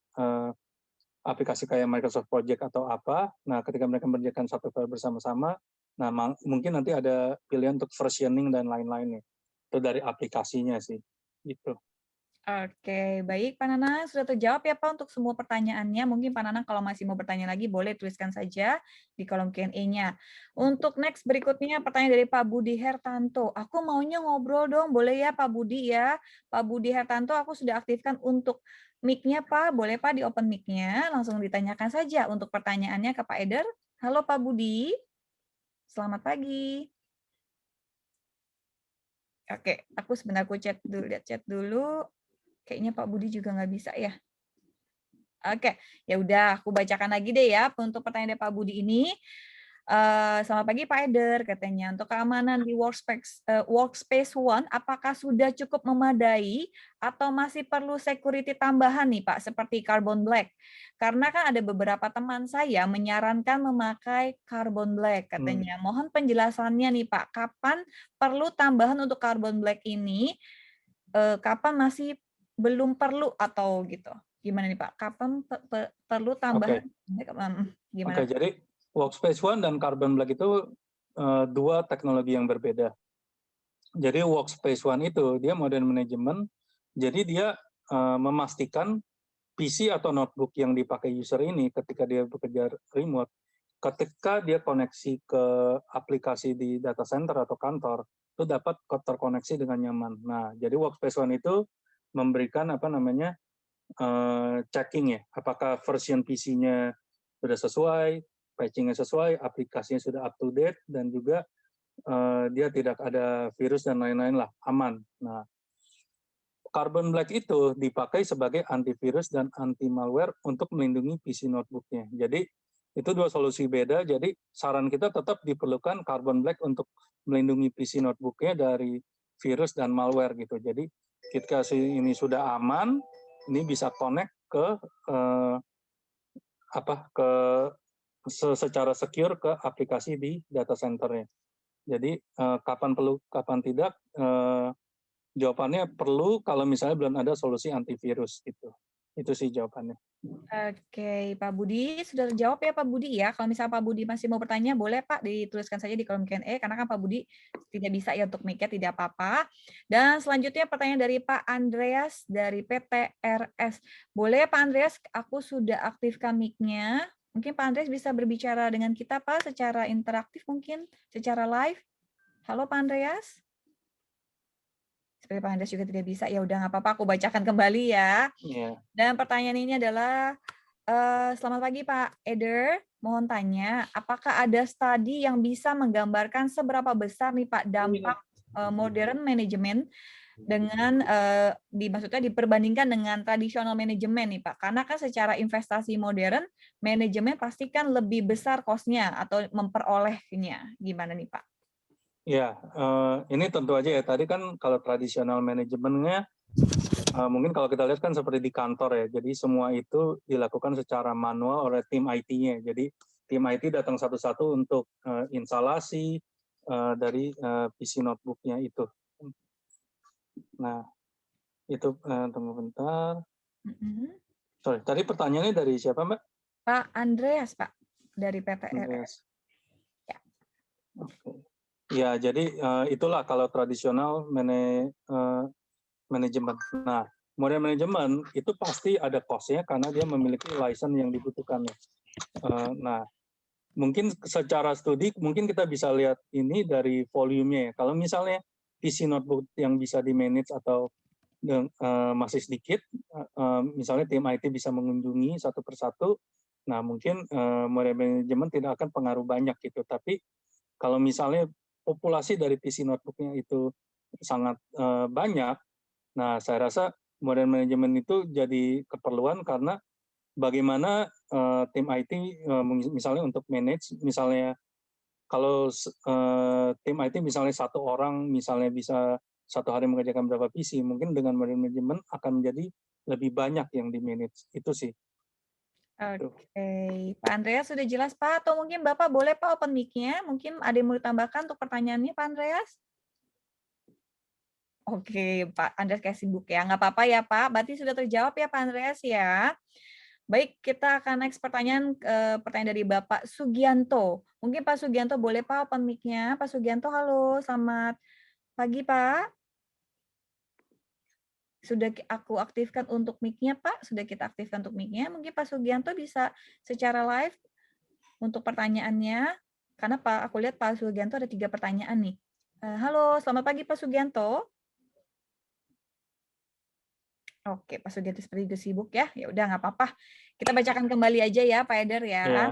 aplikasi kayak Microsoft Project atau apa, nah ketika mereka mengerjakan satu file bersama-sama, nah mungkin nanti ada pilihan untuk versioning dan lain-lainnya. Itu dari aplikasinya sih, gitu. Oke, baik Pak Nanang, sudah terjawab ya Pak untuk semua pertanyaannya. Mungkin Pak Nanang kalau masih mau bertanya lagi, boleh tuliskan saja di kolom Q&A-nya. Untuk next berikutnya, pertanyaan dari Pak Budi Hertanto. Aku maunya ngobrol dong, boleh ya Pak Budi ya? Pak Budi Hertanto, aku sudah aktifkan untuk mic-nya Pak. Boleh Pak di open mic-nya, langsung ditanyakan saja untuk pertanyaannya ke Pak Eder. Halo Pak Budi, selamat pagi. Oke, aku sebentar aku chat dulu, lihat chat dulu. Kayaknya Pak Budi juga nggak bisa ya. Oke, ya udah aku bacakan lagi deh ya untuk pertanyaan dari Pak Budi ini. Selamat pagi Pak Eder, katanya untuk keamanan di Workspace ONE, apakah sudah cukup memadai atau masih perlu security tambahan nih Pak, seperti Carbon Black? Karena kan ada beberapa teman saya menyarankan memakai Carbon Black, katanya. Mohon penjelasannya nih Pak, kapan perlu tambahan untuk Carbon Black ini? Kapan masih belum perlu atau gitu? Gimana nih Pak? Kapan perlu tambahan? Gimana? Oke, jadi Workspace ONE dan Carbon Black itu dua teknologi yang berbeda. Jadi Workspace ONE itu dia modern management, jadi dia memastikan PC atau notebook yang dipakai user ini ketika dia bekerja remote, ketika dia koneksi ke aplikasi di data center atau kantor, itu dapat terkoneksi dengan nyaman. Nah, jadi Workspace ONE itu memberikan checking ya, apakah version PC-nya sudah sesuai, patching-nya sesuai, aplikasinya sudah up to date, dan juga dia tidak ada virus dan lain-lain lah, aman. Nah, Carbon Black itu dipakai sebagai antivirus dan anti malware untuk melindungi PC notebooknya. Jadi itu dua solusi beda. Jadi saran kita tetap diperlukan Carbon Black untuk melindungi PC notebooknya dari virus dan malware gitu. Jadi ketika ini sudah aman, ini bisa connect ke secara secure ke aplikasi di data center-nya. Jadi kapan perlu, kapan tidak, jawabannya perlu kalau misalnya belum ada solusi antivirus gitu. Itu sih jawabannya. Oke, Pak Budi sudah terjawab ya Pak Budi ya. Kalau misalnya Pak Budi masih mau bertanya, boleh Pak dituliskan saja di kolom Q&A karena kan Pak Budi tidak bisa ya untuk mic-nya, tidak apa-apa. Dan selanjutnya pertanyaan dari Pak Andreas dari PTRS. Boleh ya Pak Andreas, aku sudah aktifkan mic-nya. Mungkin Pak Andreas bisa berbicara dengan kita Pak secara interaktif mungkin, secara live. Halo Pak Andreas. Seperti Pak Andreas juga tidak bisa, ya udah nggak apa-apa, aku bacakan kembali ya. Yeah. Dan pertanyaan ini adalah, selamat pagi Pak Eder, mohon tanya, apakah ada studi yang bisa menggambarkan seberapa besar nih Pak dampak modern management dengan maksudnya diperbandingkan dengan tradisional manajemen nih Pak? Karena kan secara investasi modern, manajemen pasti kan lebih besar cost-nya atau memperolehnya. Gimana nih Pak? Ya, ini tentu aja ya. Tadi kan kalau tradisional manajemennya, mungkin kalau kita lihat kan seperti di kantor ya. Jadi semua itu dilakukan secara manual oleh tim IT-nya. Jadi tim IT datang satu-satu untuk instalasi dari PC notebook-nya itu. Nah, itu tunggu bentar. Sorry, tadi pertanyaannya dari siapa, Mbak? Pak Andreas, Pak, dari PTRS. Ya. Oke. Ya, jadi itulah kalau tradisional manajemen. Nah, model manajemen itu pasti ada cost-nya karena dia memiliki license yang dibutuhkannya. Nah, mungkin secara studi mungkin kita bisa lihat ini dari volumenya ya. Kalau misalnya PC notebook yang bisa di-manage atau masih sedikit, misalnya tim IT bisa mengunjungi satu persatu, nah mungkin model manajemen tidak akan pengaruh banyak gitu. Tapi kalau misalnya populasi dari PC notebooknya itu sangat banyak, nah saya rasa model manajemen itu jadi keperluan karena bagaimana tim IT misalnya untuk manage, misalnya kalau tim IT misalnya satu orang misalnya bisa satu hari mengerjakan berapa PC, mungkin dengan model manajemen akan menjadi lebih banyak yang di manage. Itu sih. Oke, Pak Andreas sudah jelas Pak, atau mungkin Bapak boleh Pak open mic-nya, mungkin ada yang mau ditambahkan untuk pertanyaannya Pak Andreas? Oke, Pak Andreas kayak sibuk ya, nggak apa-apa ya Pak, berarti sudah terjawab ya Pak Andreas ya. Baik, kita akan next pertanyaan dari Bapak Sugianto. Mungkin Pak Sugianto boleh Pak open mic-nya. Pak Sugianto, halo, selamat pagi Pak. Sudah aku aktifkan untuk mic-nya Pak, sudah kita aktifkan untuk mic-nya. Mungkin Pak Sugianto bisa secara live untuk pertanyaannya, karena Pak, aku lihat Pak Sugianto ada 3 pertanyaan nih. Halo, selamat pagi Pak Sugianto. Oke, Pak Sugianto seperti itu sibuk ya. Ya udah nggak apa-apa. Kita bacakan kembali aja ya, Pak Eder ya. Ya.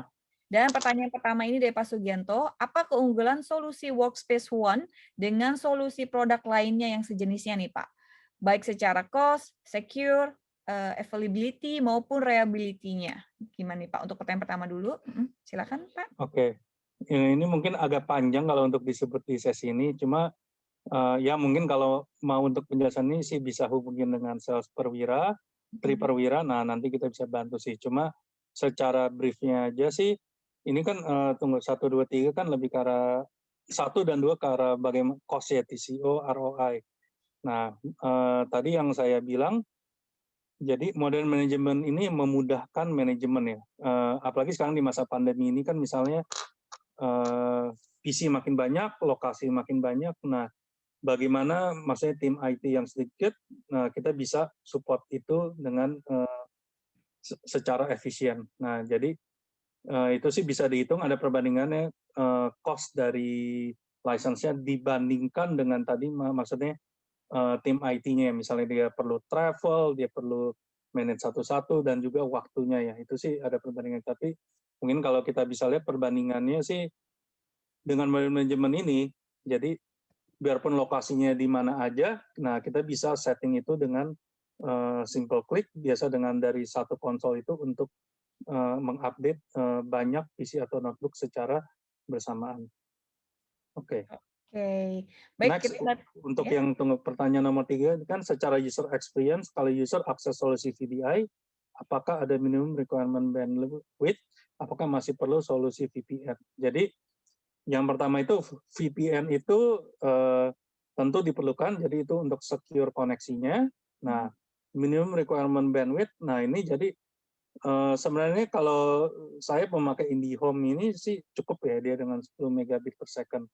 Dan pertanyaan pertama ini dari Pak Sugianto, apa keunggulan solusi Workspace ONE dengan solusi produk lainnya yang sejenisnya nih Pak? Baik secara cost, secure, availability maupun reliability-nya. Gimana nih Pak untuk pertanyaan pertama dulu? Silakan Pak. Oke. Ini mungkin agak panjang kalau untuk disebut di sesi ini, cuma ya mungkin kalau mau untuk penjelasan ini sih bisa hubungin dengan sales perwira, tri perwira, nah nanti kita bisa bantu sih. Cuma secara briefnya aja sih, ini kan tunggu 1, 2, 3 kan lebih ke arah 1 dan 2 ke arah bagaimana cost ya, TCO, ROI. Nah, tadi yang saya bilang, jadi model manajemen ini memudahkan manajemen ya. Apalagi sekarang di masa pandemi ini kan misalnya PC makin banyak, lokasi makin banyak, nah bagaimana maksudnya tim IT yang sedikit, nah kita bisa support itu dengan secara efisien. Nah, jadi itu sih bisa dihitung ada perbandingannya cost dari license-nya dibandingkan dengan tadi maksudnya tim IT-nya, misalnya dia perlu travel, dia perlu manage satu-satu dan juga waktunya ya. Itu sih ada perbandingan. Tapi mungkin kalau kita bisa lihat perbandingannya sih dengan manajemen ini, jadi biarpun lokasinya di mana aja, nah kita bisa setting itu dengan simple click, biasa dengan dari satu konsol itu untuk mengupdate banyak PC atau notebook secara bersamaan. Oke. Oke, baik. Next, untuk yang tunggu pertanyaan nomor 3, kan secara user experience, kalau user akses solusi VDI, apakah ada minimum requirement bandwidth, apakah masih perlu solusi VPN? Jadi, yang pertama itu VPN itu tentu diperlukan, jadi itu untuk secure koneksinya. Nah, minimum requirement bandwidth, nah ini jadi sebenarnya kalau saya memakai IndiHome ini sih cukup ya, dia dengan 10 megabit per second.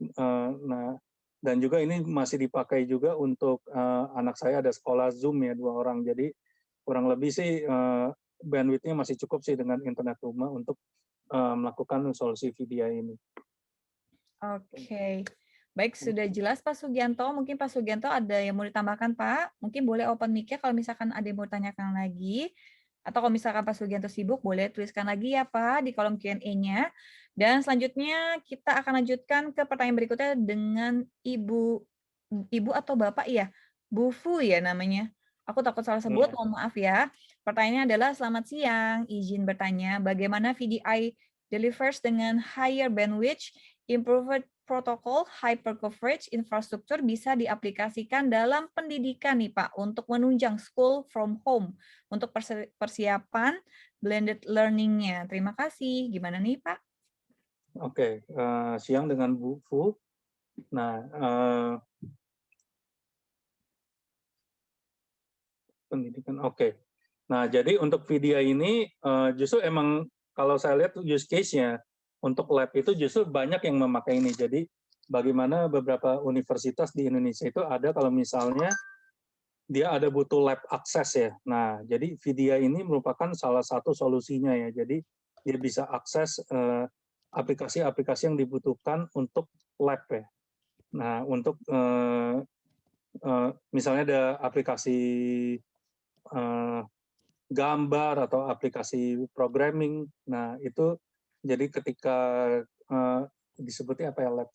Nah, dan juga ini masih dipakai juga untuk anak saya ada sekolah Zoom ya, 2 orang, jadi kurang lebih sih bandwidth-nya masih cukup sih dengan internet rumah untuk melakukan solusi VDI ini. Oke, baik, sudah jelas Pak Sugianto. Mungkin Pak Sugianto ada yang mau ditambahkan Pak? Mungkin boleh open mic-nya kalau misalkan ada yang mau tanyakan lagi. Atau kalau misalkan Pak Sugianto sibuk, boleh tuliskan lagi ya Pak di kolom Q&A-nya. Dan selanjutnya kita akan lanjutkan ke pertanyaan berikutnya dengan Ibu atau Bapak ya? Bu Fu ya namanya. Aku takut salah sebut, mohon maaf ya. Pertanyaannya adalah, selamat siang, izin bertanya, bagaimana VDI delivers dengan higher bandwidth, improved protokol, hyper coverage, infrastruktur bisa diaplikasikan dalam pendidikan nih Pak, untuk menunjang school from home, untuk persiapan blended learning-nya. Terima kasih. Gimana nih Pak? Oke, siang dengan Bu Fu. Nah, pendidikan, oke. Nah, jadi untuk VDI ini justru emang kalau saya lihat use case-nya untuk lab itu justru banyak yang memakai ini. Jadi bagaimana beberapa universitas di Indonesia itu ada kalau misalnya dia ada butuh lab akses ya. Nah, jadi Vidya ini merupakan salah satu solusinya ya. Jadi dia bisa akses aplikasi-aplikasi yang dibutuhkan untuk lab ya. Nah, untuk misalnya ada aplikasi gambar atau aplikasi programming. Nah, itu jadi ketika disebutnya apa ya, lab,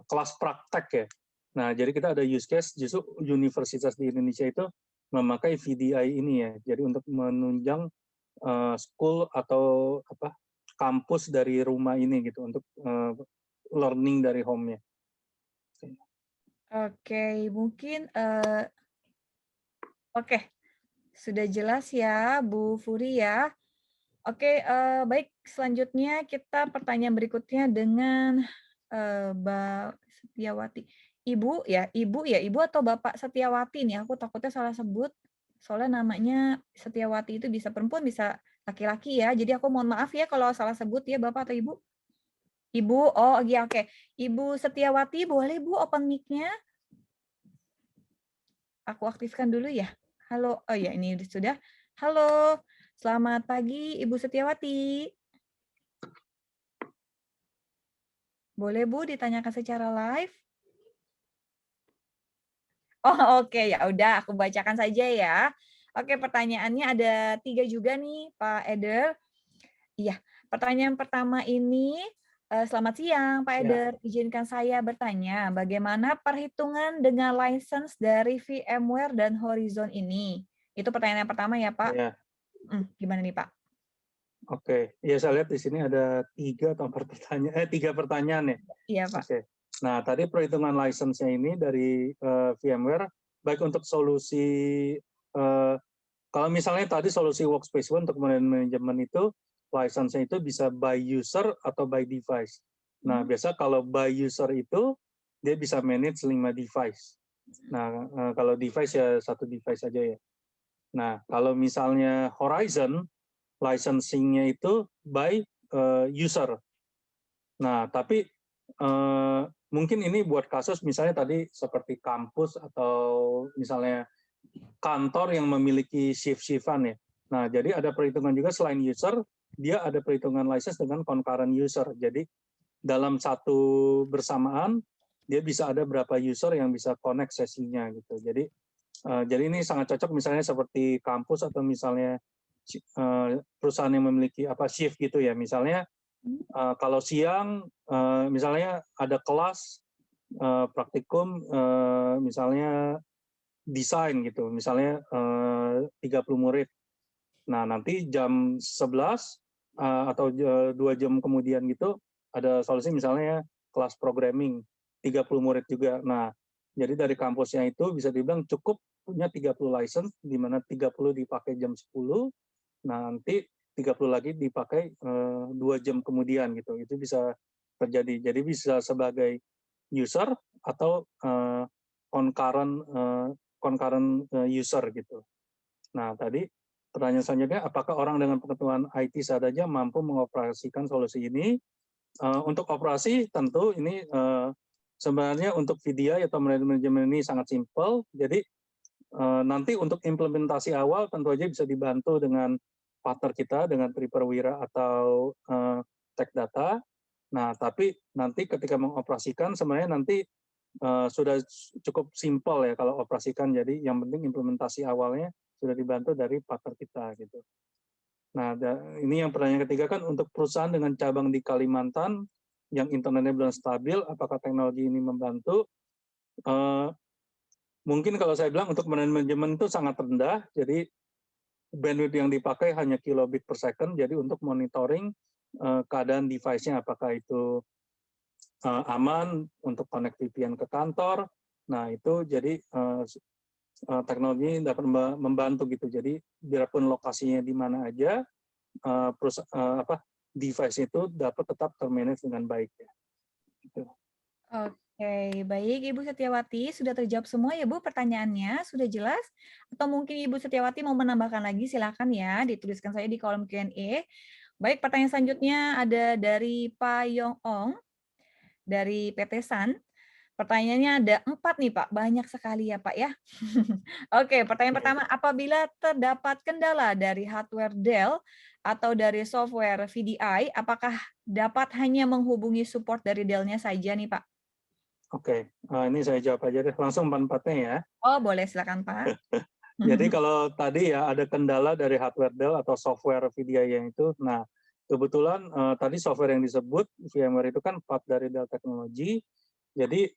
kelas praktek ya. Nah, jadi kita ada use case, justru universitas di Indonesia itu memakai VDI ini ya. Jadi untuk menunjang school atau apa kampus dari rumah ini gitu untuk learning dari home-nya. Oke, mungkin oke, sudah jelas ya Bu Furi ya. Oke, baik, selanjutnya kita pertanyaan berikutnya dengan Mbak Setiawati. Ibu ya, Ibu atau Bapak Setiawati nih? Aku takutnya salah sebut. Soalnya namanya Setiawati itu bisa perempuan, bisa laki-laki ya. Jadi aku mohon maaf ya kalau salah sebut ya Bapak atau Ibu. Ibu, oh iya oke. Ibu Setiawati, boleh Bu open mic-nya? Aku aktifkan dulu ya. Halo, oh ya ini sudah. Halo, selamat pagi Ibu Setiawati. Boleh Bu ditanyakan secara live? Oh oke, ya udah aku bacakan saja ya. Oke, pertanyaannya ada 3 juga nih Pak Eder. Iya, pertanyaan pertama ini, selamat siang Pak Ya. Eder, izinkan saya bertanya, bagaimana perhitungan dengan license dari VMware dan Horizon ini? Itu pertanyaan yang pertama ya Pak. Ya. Gimana nih Pak? Oke, ya saya lihat di sini ada 3 pertanyaan ya. Iya Pak. Oke. Nah, tadi perhitungan license-nya ini dari VMware, baik untuk solusi, kalau misalnya tadi solusi Workspace ONE untuk manajemen itu, license-nya itu bisa by user atau by device. Nah, biasa kalau by user itu, dia bisa manage 5 device. Nah, kalau device ya 1 device saja ya. Nah, kalau misalnya Horizon, licensing-nya itu by user. Nah, tapi mungkin ini buat kasus misalnya tadi seperti kampus atau misalnya kantor yang memiliki shift-shiftan ya. Nah, jadi ada perhitungan juga selain user, dia ada perhitungan license dengan concurrent user. Jadi dalam satu bersamaan dia bisa ada berapa user yang bisa connect sesinya gitu. Jadi ini sangat cocok misalnya seperti kampus atau misalnya perusahaan yang memiliki shift gitu ya. Misalnya kalau siang misalnya ada kelas praktikum misalnya desain gitu, misalnya 30 murid. Nah, nanti jam 11 atau 2 jam kemudian gitu ada solusi misalnya kelas programming 30 murid juga. Nah, jadi dari kampusnya itu bisa dibilang cukup punya 30 license di mana 30 dipakai jam 10. Nah, nanti 30 lagi dipakai 2 jam kemudian gitu. Itu bisa terjadi. Jadi bisa sebagai user atau concurrent user gitu. Nah, tadi pertanyaan selanjutnya, apakah orang dengan pengetahuan IT saja mampu mengoperasikan solusi ini? Untuk operasi tentu ini sebenarnya untuk VDI atau manajemen ini sangat simpel. Jadi nanti untuk implementasi awal tentu aja bisa dibantu dengan partner kita dengan Triperwira atau Tech Data. Nah, tapi nanti ketika mengoperasikan sebenarnya nanti sudah cukup simpel ya kalau operasikan. Jadi yang penting implementasi awalnya sudah dibantu dari partner kita gitu. Nah, ini yang pertanyaan ketiga kan untuk perusahaan dengan cabang di Kalimantan yang internetnya belum stabil, apakah teknologi ini membantu? Mungkin kalau saya bilang untuk manajemen itu sangat rendah, jadi bandwidth yang dipakai hanya kilobit per second, jadi untuk monitoring keadaan device-nya apakah itu aman untuk connect VPN ke kantor. Nah, itu jadi teknologi dapat membantu gitu. Jadi biarpun lokasinya di mana aja, device itu dapat tetap termanage dengan baik ya. Gitu. Oke, baik Ibu Setiawati, sudah terjawab semua ya Bu pertanyaannya, sudah jelas? Atau mungkin Ibu Setiawati mau menambahkan lagi, silakan ya, dituliskan saya di kolom Q&A. Baik, pertanyaan selanjutnya ada dari Pak Yong Ong, dari PT Sun. Pertanyaannya ada 4 nih Pak, banyak sekali ya Pak ya. Oke, pertanyaan pertama, apabila terdapat kendala dari hardware Dell atau dari software VDI, apakah dapat hanya menghubungi support dari Dell-nya saja nih Pak? Oke, ini saya jawab aja deh, langsung 4-4-nya ya. Oh boleh, silakan Pak. Jadi kalau tadi ya ada kendala dari hardware Dell atau software VDI yang itu, nah kebetulan tadi software yang disebut VMware itu kan part dari Dell Technology. Jadi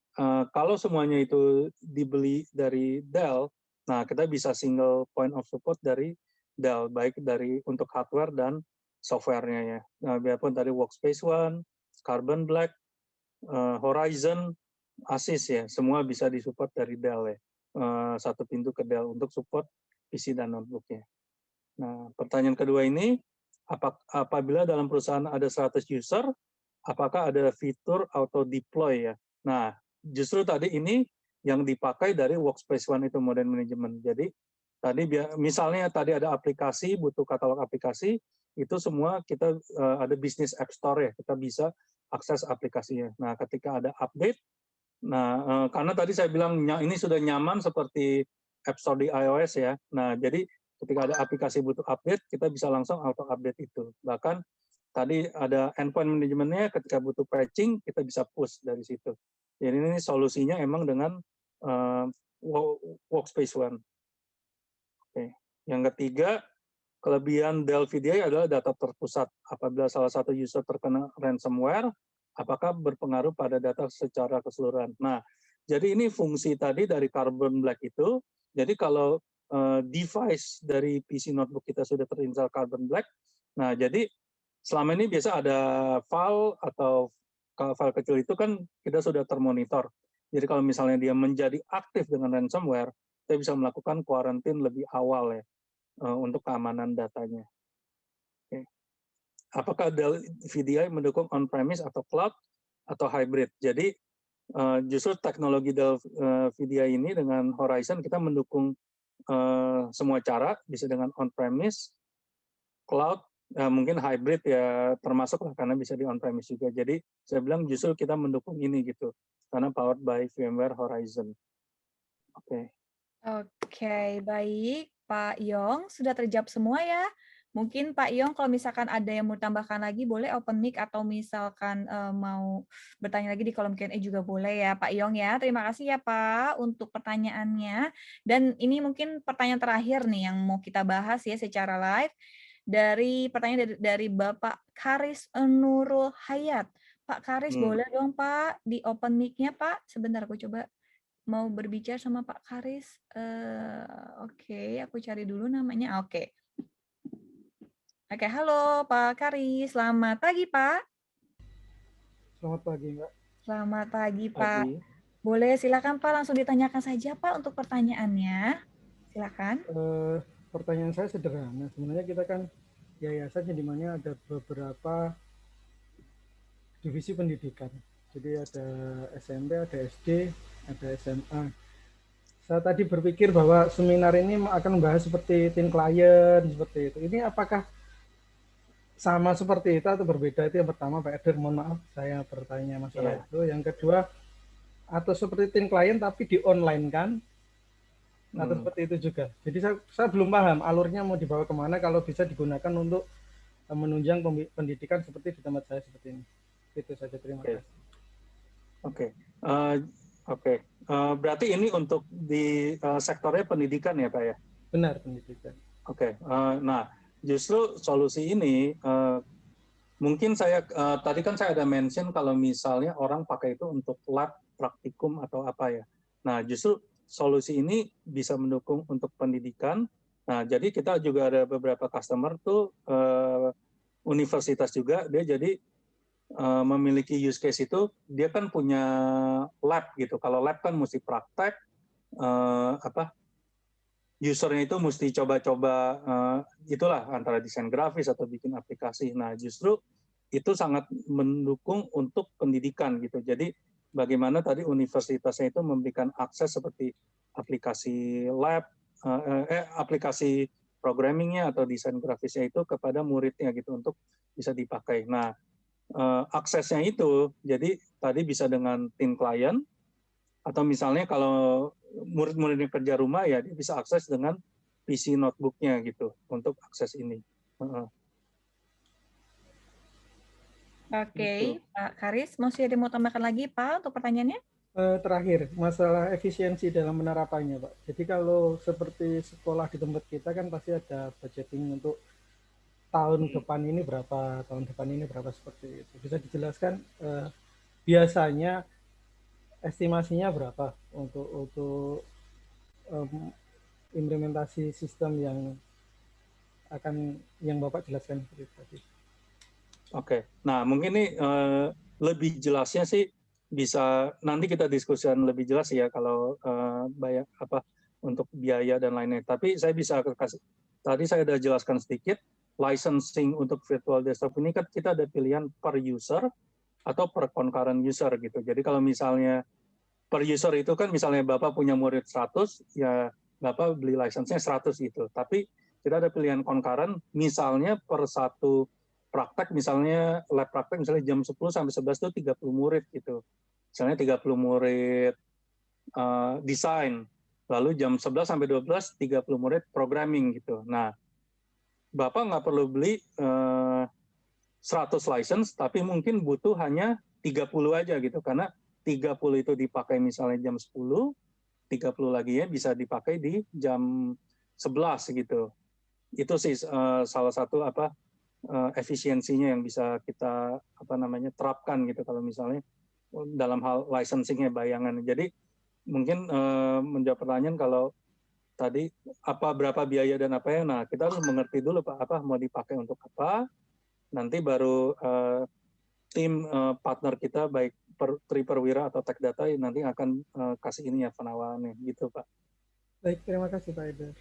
kalau semuanya itu dibeli dari Dell, nah kita bisa single point of support dari Dell, baik dari untuk hardware dan softwarenya ya. Nah, biarpun tadi Workspace ONE, Carbon Black, Horizon, Asus ya, semua bisa disupport dari Dell ya. Satu pintu ke Dell untuk support PC dan notebooknya. Nah, pertanyaan kedua ini, apabila dalam perusahaan ada 100 user, apakah ada fitur auto deploy ya? Nah, justru tadi ini yang dipakai dari Workspace ONE itu modern management. Jadi tadi misalnya tadi ada aplikasi, butuh katalog aplikasi, itu semua kita ada business app store ya, kita bisa akses aplikasinya. Nah, ketika ada update, nah karena tadi saya bilang ini sudah nyaman seperti App Store di iOS ya. Nah, jadi ketika ada aplikasi butuh update, kita bisa langsung auto update itu. Bahkan tadi ada endpoint manajemennya, ketika butuh patching, kita bisa push dari situ. Jadi ini solusinya emang dengan Workspace ONE. Oke. Yang ketiga, kelebihan Dell VDI adalah data terpusat. Apabila salah satu user terkena ransomware, apakah berpengaruh pada data secara keseluruhan? Nah, jadi ini fungsi tadi dari Carbon Black itu. Jadi kalau device dari PC notebook kita sudah terinstall Carbon Black, nah jadi selama ini biasa ada file atau file kecil itu kan kita sudah termonitor. Jadi kalau misalnya dia menjadi aktif dengan ransomware, kita bisa melakukan quarantine lebih awal ya untuk keamanan datanya. Oke. Apakah Dell VDI mendukung on-premise atau cloud atau hybrid? Jadi justru teknologi Dell VDI ini dengan Horizon kita mendukung semua cara, bisa dengan on-premise, cloud, mungkin hybrid ya termasuk lah karena bisa di on-premise juga. Jadi saya bilang justru kita mendukung ini gitu, karena powered by VMware Horizon. Oke. Oke, baik. Pak Yong, sudah terjawab semua ya? Mungkin Pak Yong kalau misalkan ada yang mau tambahkan lagi, boleh open mic atau misalkan mau bertanya lagi di kolom Q&A juga boleh ya Pak Yong ya. Terima kasih ya Pak untuk pertanyaannya. Dan ini mungkin pertanyaan terakhir nih yang mau kita bahas ya secara live. Dari pertanyaan dari Bapak Karis Nurul Hayat. Pak Karis boleh dong Pak di open mic-nya Pak? Sebentar aku coba mau berbicara sama Pak Karis. Oke, aku cari dulu namanya. Oke. Oke, halo Pak Karis. Selamat pagi, Pak. Selamat pagi, Mbak. Selamat pagi, Pak. Boleh silakan Pak langsung ditanyakan saja Pak untuk pertanyaannya. Silakan. Pertanyaan saya sederhana. Sebenarnya kita kan yayasan di mana ada beberapa divisi pendidikan. Jadi ada SMP, ada SD, ada SMA. Saya tadi berpikir bahwa seminar ini akan membahas seperti thin client, seperti itu. Ini apakah sama seperti itu atau berbeda? Itu yang pertama, Pak Eder. Mohon maaf, saya bertanya masalah itu. Yang kedua, atau seperti thin client tapi di online kan? Atau seperti itu juga. Jadi saya belum paham alurnya mau dibawa kemana kalau bisa digunakan untuk menunjang pendidikan seperti di tempat saya seperti ini. Itu saja, terima kasih. Oke. Berarti ini untuk di sektornya pendidikan ya Pak ya? Benar, pendidikan. Oke. Nah, justru solusi ini mungkin saya tadi kan saya ada mention kalau misalnya orang pakai itu untuk lab, praktikum atau apa ya. Nah, justru solusi ini bisa mendukung untuk pendidikan. Nah, jadi kita juga ada beberapa customer tuh universitas juga, dia jadi memiliki use case itu, dia kan punya lab gitu. Kalau lab kan mesti praktek, usernya itu mesti coba-coba itulah antara desain grafis atau bikin aplikasi. Nah, justru itu sangat mendukung untuk pendidikan gitu. Jadi bagaimana tadi universitasnya itu memberikan akses seperti aplikasi lab, aplikasi programmingnya atau desain grafisnya itu kepada muridnya gitu untuk bisa dipakai. Nah, aksesnya itu jadi tadi bisa dengan thin client Atau misalnya kalau murid-muridnya kerja rumah ya dia bisa akses dengan PC notebooknya gitu untuk akses ini. Oke, Gitu. Pak Karis, masih ada mau tambahkan lagi Pak untuk pertanyaannya? Terakhir, masalah efisiensi dalam penerapannya, Pak. Jadi kalau seperti sekolah di tempat kita kan pasti ada budgeting untuk tahun depan ini berapa, tahun depan ini berapa, seperti itu. Bisa dijelaskan biasanya estimasinya berapa untuk implementasi sistem yang Bapak jelaskan seperti tadi. Oke, nah mungkin ini lebih jelasnya sih bisa nanti kita diskusikan lebih jelas ya kalau bayar apa untuk biaya dan lainnya. Tapi saya bisa kasih, tadi saya sudah jelaskan sedikit licensing untuk virtual desktop ini kan kita ada pilihan per user atau per concurrent user gitu. Jadi kalau misalnya per user itu kan misalnya Bapak punya murid 100 ya Bapak beli license-nya 100 gitu. Tapi kita ada pilihan concurrent misalnya per satu praktek, misalnya lab praktek misalnya jam 10 sampai 11 itu 30 murid gitu. Misalnya 30 murid desain, lalu jam 11 sampai 12 30 murid programming gitu. Nah, Bapak nggak perlu beli 100 license, tapi mungkin butuh hanya 30 aja gitu, karena 30 itu dipakai misalnya jam 10, 30 lagi ya bisa dipakai di jam 11 gitu. Itu sih salah satu efisiensinya yang bisa kita terapkan gitu kalau misalnya dalam hal licensingnya bayangan. Jadi mungkin menjawab pertanyaan kalau tadi berapa biaya dan apa ya. Nah, kita harus mengerti dulu Pak mau dipakai untuk apa. Nanti baru tim partner kita baik Tri Perwira atau Tech Data nanti akan kasih ini ya penawarannya gitu Pak. Baik, terima kasih Pak Eder.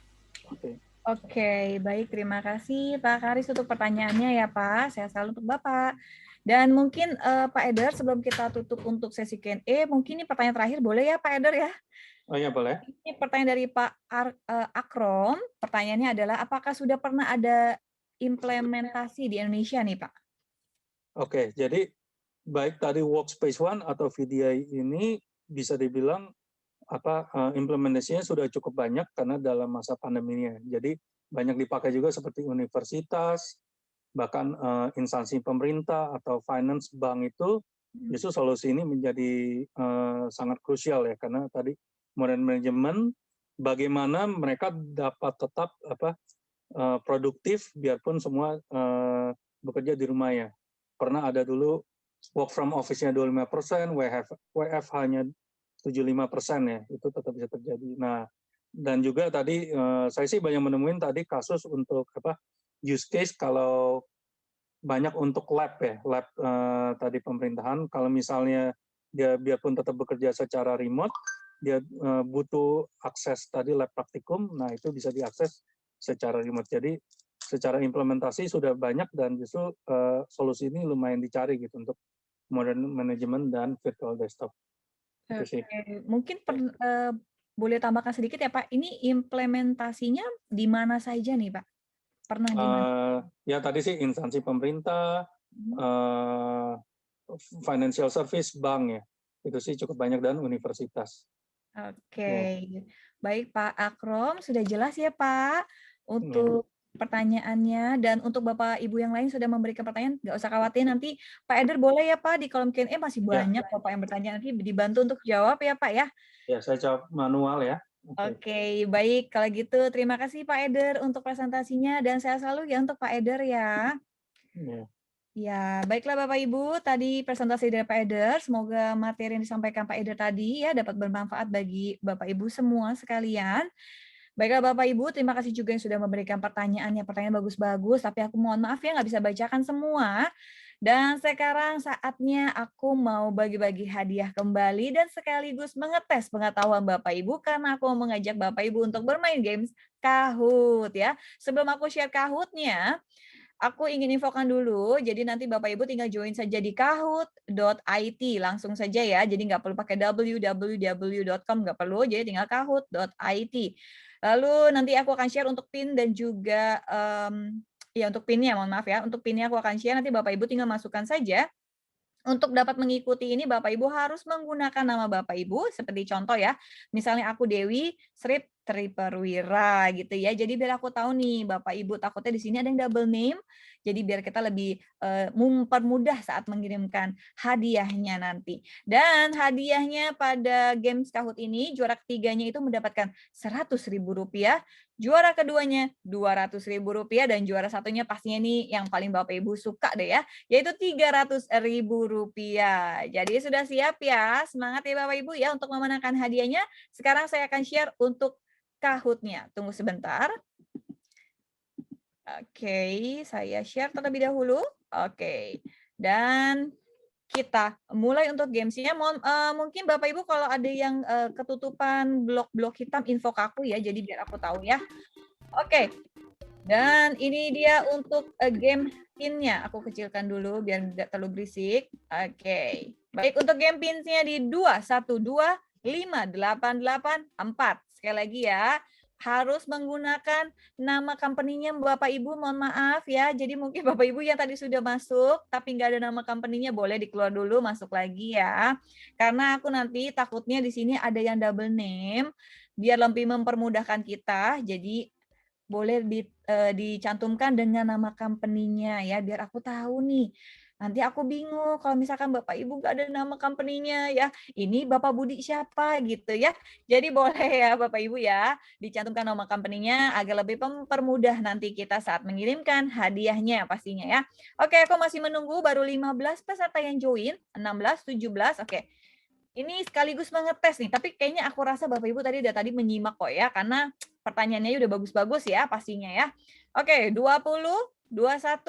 Oke. Oke, baik. Terima kasih Pak Karis untuk pertanyaannya ya Pak. Sehat selalu untuk Bapak. Dan mungkin Pak Eder, sebelum kita tutup untuk sesi Q&A, mungkin ini pertanyaan terakhir boleh ya Pak Eder ya? Oh ya boleh. Ini pertanyaan dari Pak Akrom. Pertanyaannya adalah, apakah sudah pernah ada implementasi di Indonesia nih Pak? Oke, jadi baik tadi Workspace ONE atau VDI ini bisa dibilang implementasinya sudah cukup banyak karena dalam masa pandeminya. Jadi banyak dipakai juga seperti universitas, bahkan instansi pemerintah atau finance bank itu justru solusi ini menjadi sangat krusial ya karena tadi modern manajemen bagaimana mereka dapat tetap produktif biarpun semua bekerja di rumah ya. Pernah ada dulu work from office-nya 25%, WFH-nya 75% ya, itu tetap bisa terjadi. Nah, dan juga tadi saya sih banyak menemuin tadi kasus untuk use case kalau banyak untuk lab ya, lab tadi pemerintahan. Kalau misalnya dia biarpun tetap bekerja secara remote, dia butuh akses tadi lab praktikum, nah itu bisa diakses secara remote. Jadi secara implementasi sudah banyak dan justru solusi ini lumayan dicari gitu untuk modern management dan virtual desktop. Oke. Mungkin boleh tambahkan sedikit ya Pak, ini implementasinya di mana saja nih Pak? Pernah di mana? Ya tadi sih instansi pemerintah, financial service, bank ya, itu sih cukup banyak dan universitas. Oke, baik Pak Akrom, sudah jelas ya Pak untuk pertanyaannya, dan untuk Bapak Ibu yang lain sudah memberikan pertanyaan, nggak usah khawatir, nanti Pak Eder boleh ya Pak di kolom Q&A masih banyak Bapak yang bertanya, nanti dibantu untuk jawab ya Pak ya. Ya, saya jawab manual ya. Oke, baik kalau gitu terima kasih Pak Eder untuk presentasinya dan sehat selalu ya untuk Pak Eder ya. Ya, baiklah Bapak Ibu, tadi presentasi dari Pak Eder, semoga materi yang disampaikan Pak Eder tadi ya dapat bermanfaat bagi Bapak Ibu semua sekalian. Baiklah Bapak Ibu, terima kasih juga yang sudah memberikan pertanyaan bagus-bagus, tapi aku mohon maaf ya nggak bisa bacakan semua. Dan sekarang saatnya aku mau bagi-bagi hadiah kembali dan sekaligus mengetes pengetahuan Bapak Ibu karena aku mau mengajak Bapak Ibu untuk bermain games Kahoot ya. Sebelum aku share Kahoot-nya, aku ingin infokan dulu, jadi nanti Bapak Ibu tinggal join saja di kahoot.it, langsung saja ya, jadi nggak perlu pakai www.com, nggak perlu, jadi tinggal kahoot.it. Lalu nanti aku akan share untuk PIN dan juga, ya untuk PIN-nya, mohon maaf ya, untuk PIN-nya aku akan share, nanti Bapak Ibu tinggal masukkan saja Untuk dapat mengikuti ini Bapak Ibu harus menggunakan nama Bapak Ibu seperti contoh ya. Misalnya aku Dewi Srip Triperwira gitu ya. Jadi biar aku tahu nih Bapak Ibu takutnya di sini ada yang double name. Jadi biar kita lebih mempermudah saat mengirimkan hadiahnya nanti. Dan hadiahnya pada Games Kahoot ini juara ketiganya itu mendapatkan Rp100.000. Juara keduanya Rp200.000 dan juara satunya pastinya nih yang paling Bapak Ibu suka deh ya, yaitu Rp300.000. Jadi sudah siap ya, semangat ya Bapak Ibu ya untuk memenangkan hadiahnya. Sekarang saya akan share untuk Kahoot-nya. Tunggu sebentar. Oke, saya share terlebih dahulu. Oke, dan kita mulai untuk gamesnya. Mungkin Bapak Ibu kalau ada yang ketutupan blok-blok hitam info ke aku ya, jadi biar aku tahu ya. Oke, dan ini dia untuk game pin-nya. Aku kecilkan dulu biar tidak terlalu berisik. Oke, baik untuk game pin-nya di 21258884. Sekali lagi ya, harus menggunakan nama company-nya Bapak Ibu, mohon maaf ya. Jadi mungkin Bapak Ibu yang tadi sudah masuk tapi nggak ada nama company-nya boleh dikeluar dulu, masuk lagi ya. Karena aku nanti takutnya di sini ada yang double name, biar lebih mempermudahkan kita. Jadi boleh dicantumkan dengan nama company-nya ya, biar aku tahu nih. Nanti aku bingung kalau misalkan Bapak Ibu nggak ada nama company-nya ya. Ini Bapak Budi siapa gitu ya. Jadi boleh ya Bapak Ibu ya, dicantumkan nama company-nya agar lebih mempermudah nanti kita saat mengirimkan hadiahnya pastinya ya. Oke, aku masih menunggu baru 15 peserta yang join, 16, 17, oke. Ini sekaligus mengetes nih, tapi kayaknya aku rasa Bapak Ibu tadi menyimak kok ya, karena pertanyaannya udah bagus-bagus ya pastinya ya. Oke, 20, 21,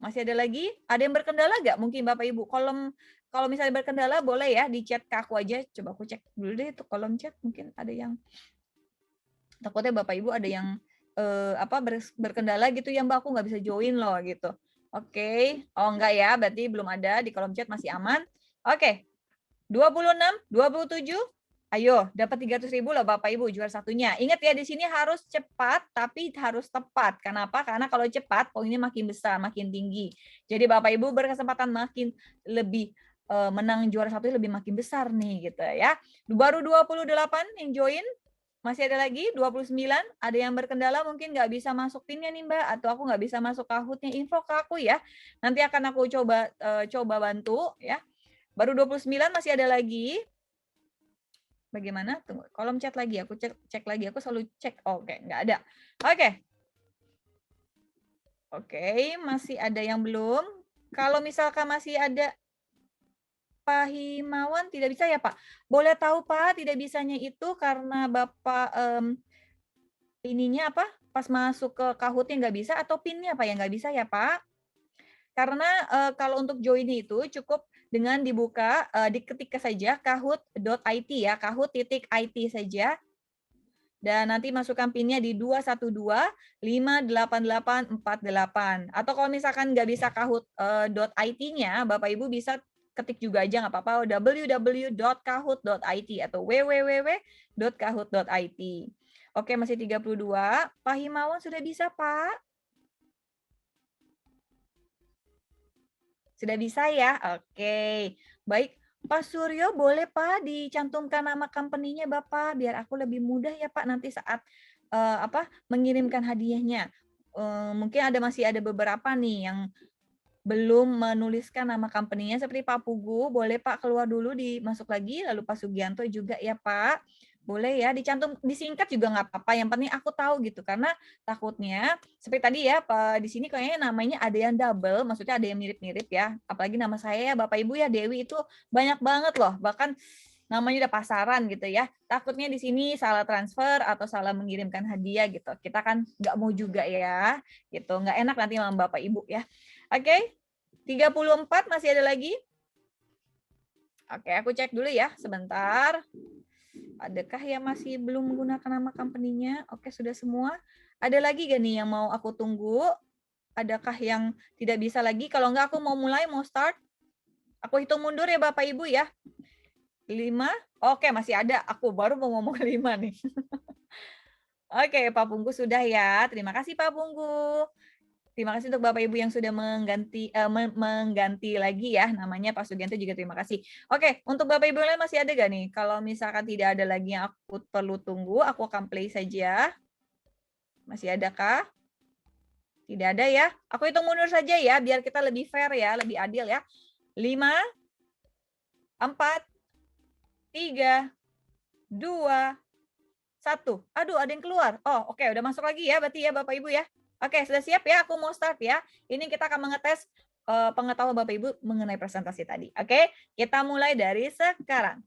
masih ada lagi? Ada yang berkendala nggak mungkin Bapak Ibu? Kalau misalnya berkendala boleh ya di chat ke aku aja. Coba aku cek dulu deh itu kolom chat, mungkin ada yang takutnya Bapak Ibu ada yang berkendala gitu ya Mbak, aku nggak bisa join loh gitu. Oke, oh enggak ya, berarti belum ada di kolom chat, masih aman. Oke, 26, 27, ayo dapat 300.000 loh Bapak Ibu juara satunya. Ingat ya di sini harus cepat tapi harus tepat. Kenapa? Karena kalau cepat poinnya makin besar, makin tinggi. Jadi Bapak Ibu berkesempatan makin lebih menang juara satu lebih makin besar nih gitu ya. Baru 28 yang join. Masih ada lagi 29, ada yang berkendala mungkin nggak bisa masuk pinnya nih Mbak, atau aku nggak bisa masuk Kahoot-nya, info ke aku ya. Nanti akan aku coba bantu ya. Baru 29 masih ada lagi. Bagaimana? Tunggu, kolom chat lagi. Aku cek lagi. Aku selalu cek. Oke, nggak ada. Oke. Oke, masih ada yang belum. Kalau misalkan masih ada Pak Himawan tidak bisa ya Pak? Boleh tahu Pak tidak bisanya itu karena Bapak ininya apa? Pas masuk ke Kahoot-nya nggak bisa atau PIN-nya Pak yang nggak bisa ya Pak? Karena kalau untuk join itu cukup dengan dibuka, diketik saja kahoot.it ya, kahoot.it saja. Dan nanti masukkan PIN-nya di 212588848. Atau kalau misalkan nggak bisa kahoot.it-nya, Bapak Ibu bisa ketik juga aja nggak apa-apa, www.kahoot.it atau www.kahoot.it. Oke, masih 32. Pak Himawan sudah bisa, Pak? Sudah bisa ya? Oke. Baik, Pak Suryo boleh Pak dicantumkan nama company-nya Bapak biar aku lebih mudah ya Pak nanti saat mengirimkan hadiahnya. Mungkin masih ada beberapa nih yang belum menuliskan nama company-nya seperti Pak Pugu, boleh Pak keluar dulu masuk lagi, lalu Pak Sugianto juga ya Pak. Boleh ya, dicantum, disingkat juga nggak apa-apa. Yang penting aku tahu gitu, karena takutnya seperti tadi ya, di sini kayaknya namanya ada yang double, maksudnya ada yang mirip-mirip ya. Apalagi nama saya ya, Bapak Ibu ya, Dewi itu banyak banget loh, bahkan namanya udah pasaran gitu ya. Takutnya di sini salah transfer atau salah mengirimkan hadiah gitu. Kita kan nggak mau juga ya, gitu. Nggak enak nanti sama Bapak Ibu ya. Oke, 34 masih ada lagi? Oke, aku cek dulu ya, sebentar. Adakah yang masih belum menggunakan nama company-nya? Oke, sudah semua. Ada lagi gak nih yang mau aku tunggu? Adakah yang tidak bisa lagi? Kalau enggak aku mau mulai, mau start. Aku hitung mundur ya Bapak Ibu ya. 5. Oke, masih ada. Aku baru mau ngomong 5 nih. Oke, Pak Punggu sudah ya. Terima kasih Pak Punggu. Terima kasih untuk Bapak Ibu yang sudah mengganti lagi ya namanya. Pak Sugianto juga terima kasih. Oke, untuk Bapak Ibu lain masih ada gak nih? Kalau misalkan tidak ada lagi yang aku perlu tunggu, aku akan play saja. Masih adakah? Tidak ada ya. Aku hitung mundur saja ya, biar kita lebih fair ya, lebih adil ya. 5, 4, 3, 2, 1. Aduh, ada yang keluar. Oh, oke, udah masuk lagi ya berarti ya Bapak Ibu ya. Oke, sudah siap ya? Aku mau start ya. Ini kita akan mengetes pengetahuan Bapak Ibu mengenai presentasi tadi. Oke, kita mulai dari sekarang.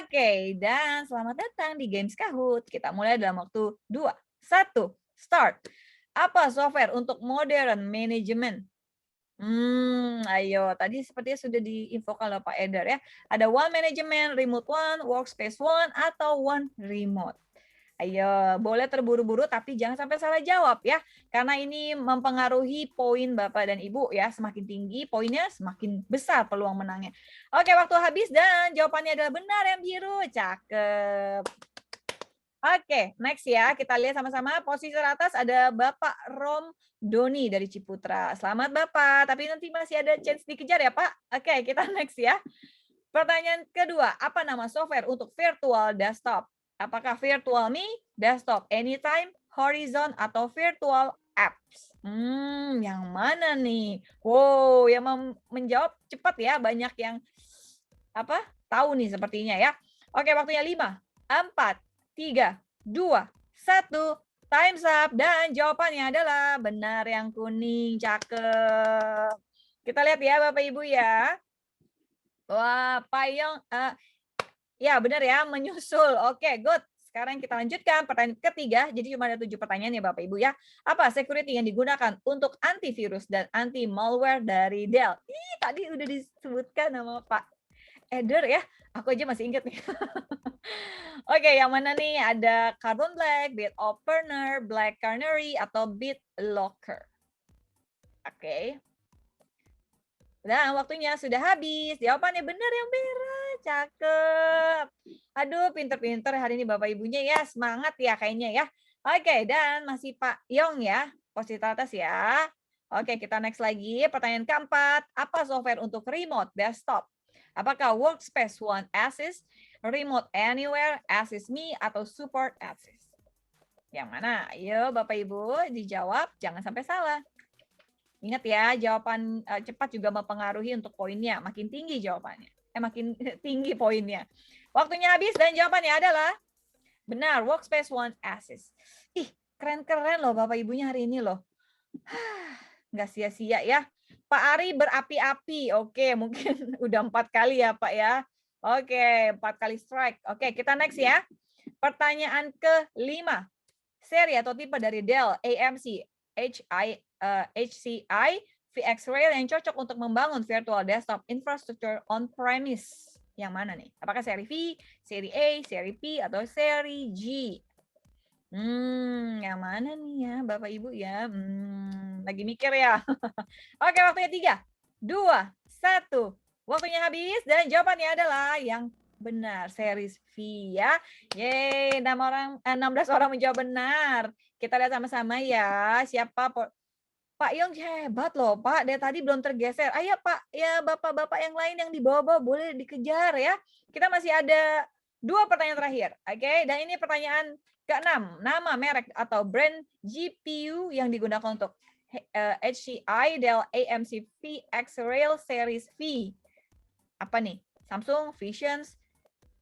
Oke, dan selamat datang di Games Kahoot. Kita mulai dalam waktu 2, 1, start. Apa software untuk modern management? Ayo, tadi sepertinya sudah diinfokan oleh Pak Eder ya. Ada One Management, Remote One, Workspace One, atau One Remote. Ayo, boleh terburu-buru tapi jangan sampai salah jawab ya. Karena ini mempengaruhi poin Bapak dan Ibu ya. Semakin tinggi poinnya, semakin besar peluang menangnya. Oke, waktu habis dan jawabannya adalah benar yang biru. Cakep. Oke, next ya. Kita lihat sama-sama. Posisi teratas ada Bapak Rom Doni dari Ciputra. Selamat Bapak, tapi nanti masih ada chance dikejar ya Pak. Oke, kita next ya. Pertanyaan kedua, apa nama software untuk virtual desktop? Apakah Virtual Me, Desktop Anytime, Horizon, atau Virtual Apps? Yang mana nih? Wow, yang menjawab cepat ya. Banyak yang tahu nih sepertinya ya. Oke, waktunya 5, 4, 3, 2, 1, time's up. Dan jawabannya adalah benar yang kuning. Cakep. Kita lihat ya Bapak Ibu ya. Wah, Payong. Ya benar ya, menyusul. Oke, good. Sekarang kita lanjutkan pertanyaan ketiga. Jadi cuma ada 7 pertanyaan ya Bapak Ibu ya. Apa security yang digunakan untuk antivirus dan anti malware dari Dell? Tadi udah disebutkan nama Pak Eder ya. Aku aja masih ingat nih. Oke, yang mana nih? Ada Carbon Black, BitOpener, Black Canary, atau BitLocker? Oke. Nah, waktunya sudah habis. Jawabannya benar yang merah. Cakep. Aduh, pinter-pinter hari ini Bapak Ibunya ya. Semangat ya kayaknya ya. Oke, dan masih Pak Yong ya. Posisi atas ya. Oke, kita next lagi. Pertanyaan keempat. Apa software untuk remote desktop? Apakah Workspace ONE Assist, Remote Anywhere, Assist Me, atau Support Assist? Yang mana? Ayo Bapak Ibu dijawab. Jangan sampai salah. Ingat ya, jawaban cepat juga mempengaruhi untuk poinnya. Makin tinggi jawabannya. Makin tinggi poinnya. Waktunya habis dan jawabannya adalah benar, Workspace ONE Assist. Ih, keren-keren loh Bapak Ibunya hari ini loh. Nggak sia-sia ya. Pak Ari berapi-api. Oke, mungkin udah 4 kali ya Pak ya. Oke, 4 kali strike. Oke, kita next ya. Pertanyaan ke-5. Seri atau tipe dari Dell AMC HCI VxRail yang cocok untuk membangun virtual desktop infrastructure on-premise. Yang mana nih? Apakah seri V, seri A, seri P, atau seri G? Yang mana nih ya Bapak Ibu ya? Lagi mikir ya. Oke, waktunya 3, 2, 1. Waktunya habis dan jawabannya adalah yang benar, series V ya. Yeay, 16 orang menjawab benar. Kita lihat sama-sama ya. Siapa Pak Yong hebat loh Pak, dari tadi belum tergeser. Ayo Pak, ya Bapak-Bapak yang lain yang di bawah-bawah boleh dikejar ya. Kita masih ada 2 pertanyaan terakhir. Oke, dan ini pertanyaan ke-6. Nama, merek, atau brand GPU yang digunakan untuk HCI Dell AMC VxRail Series V. Apa nih? Samsung, Visions,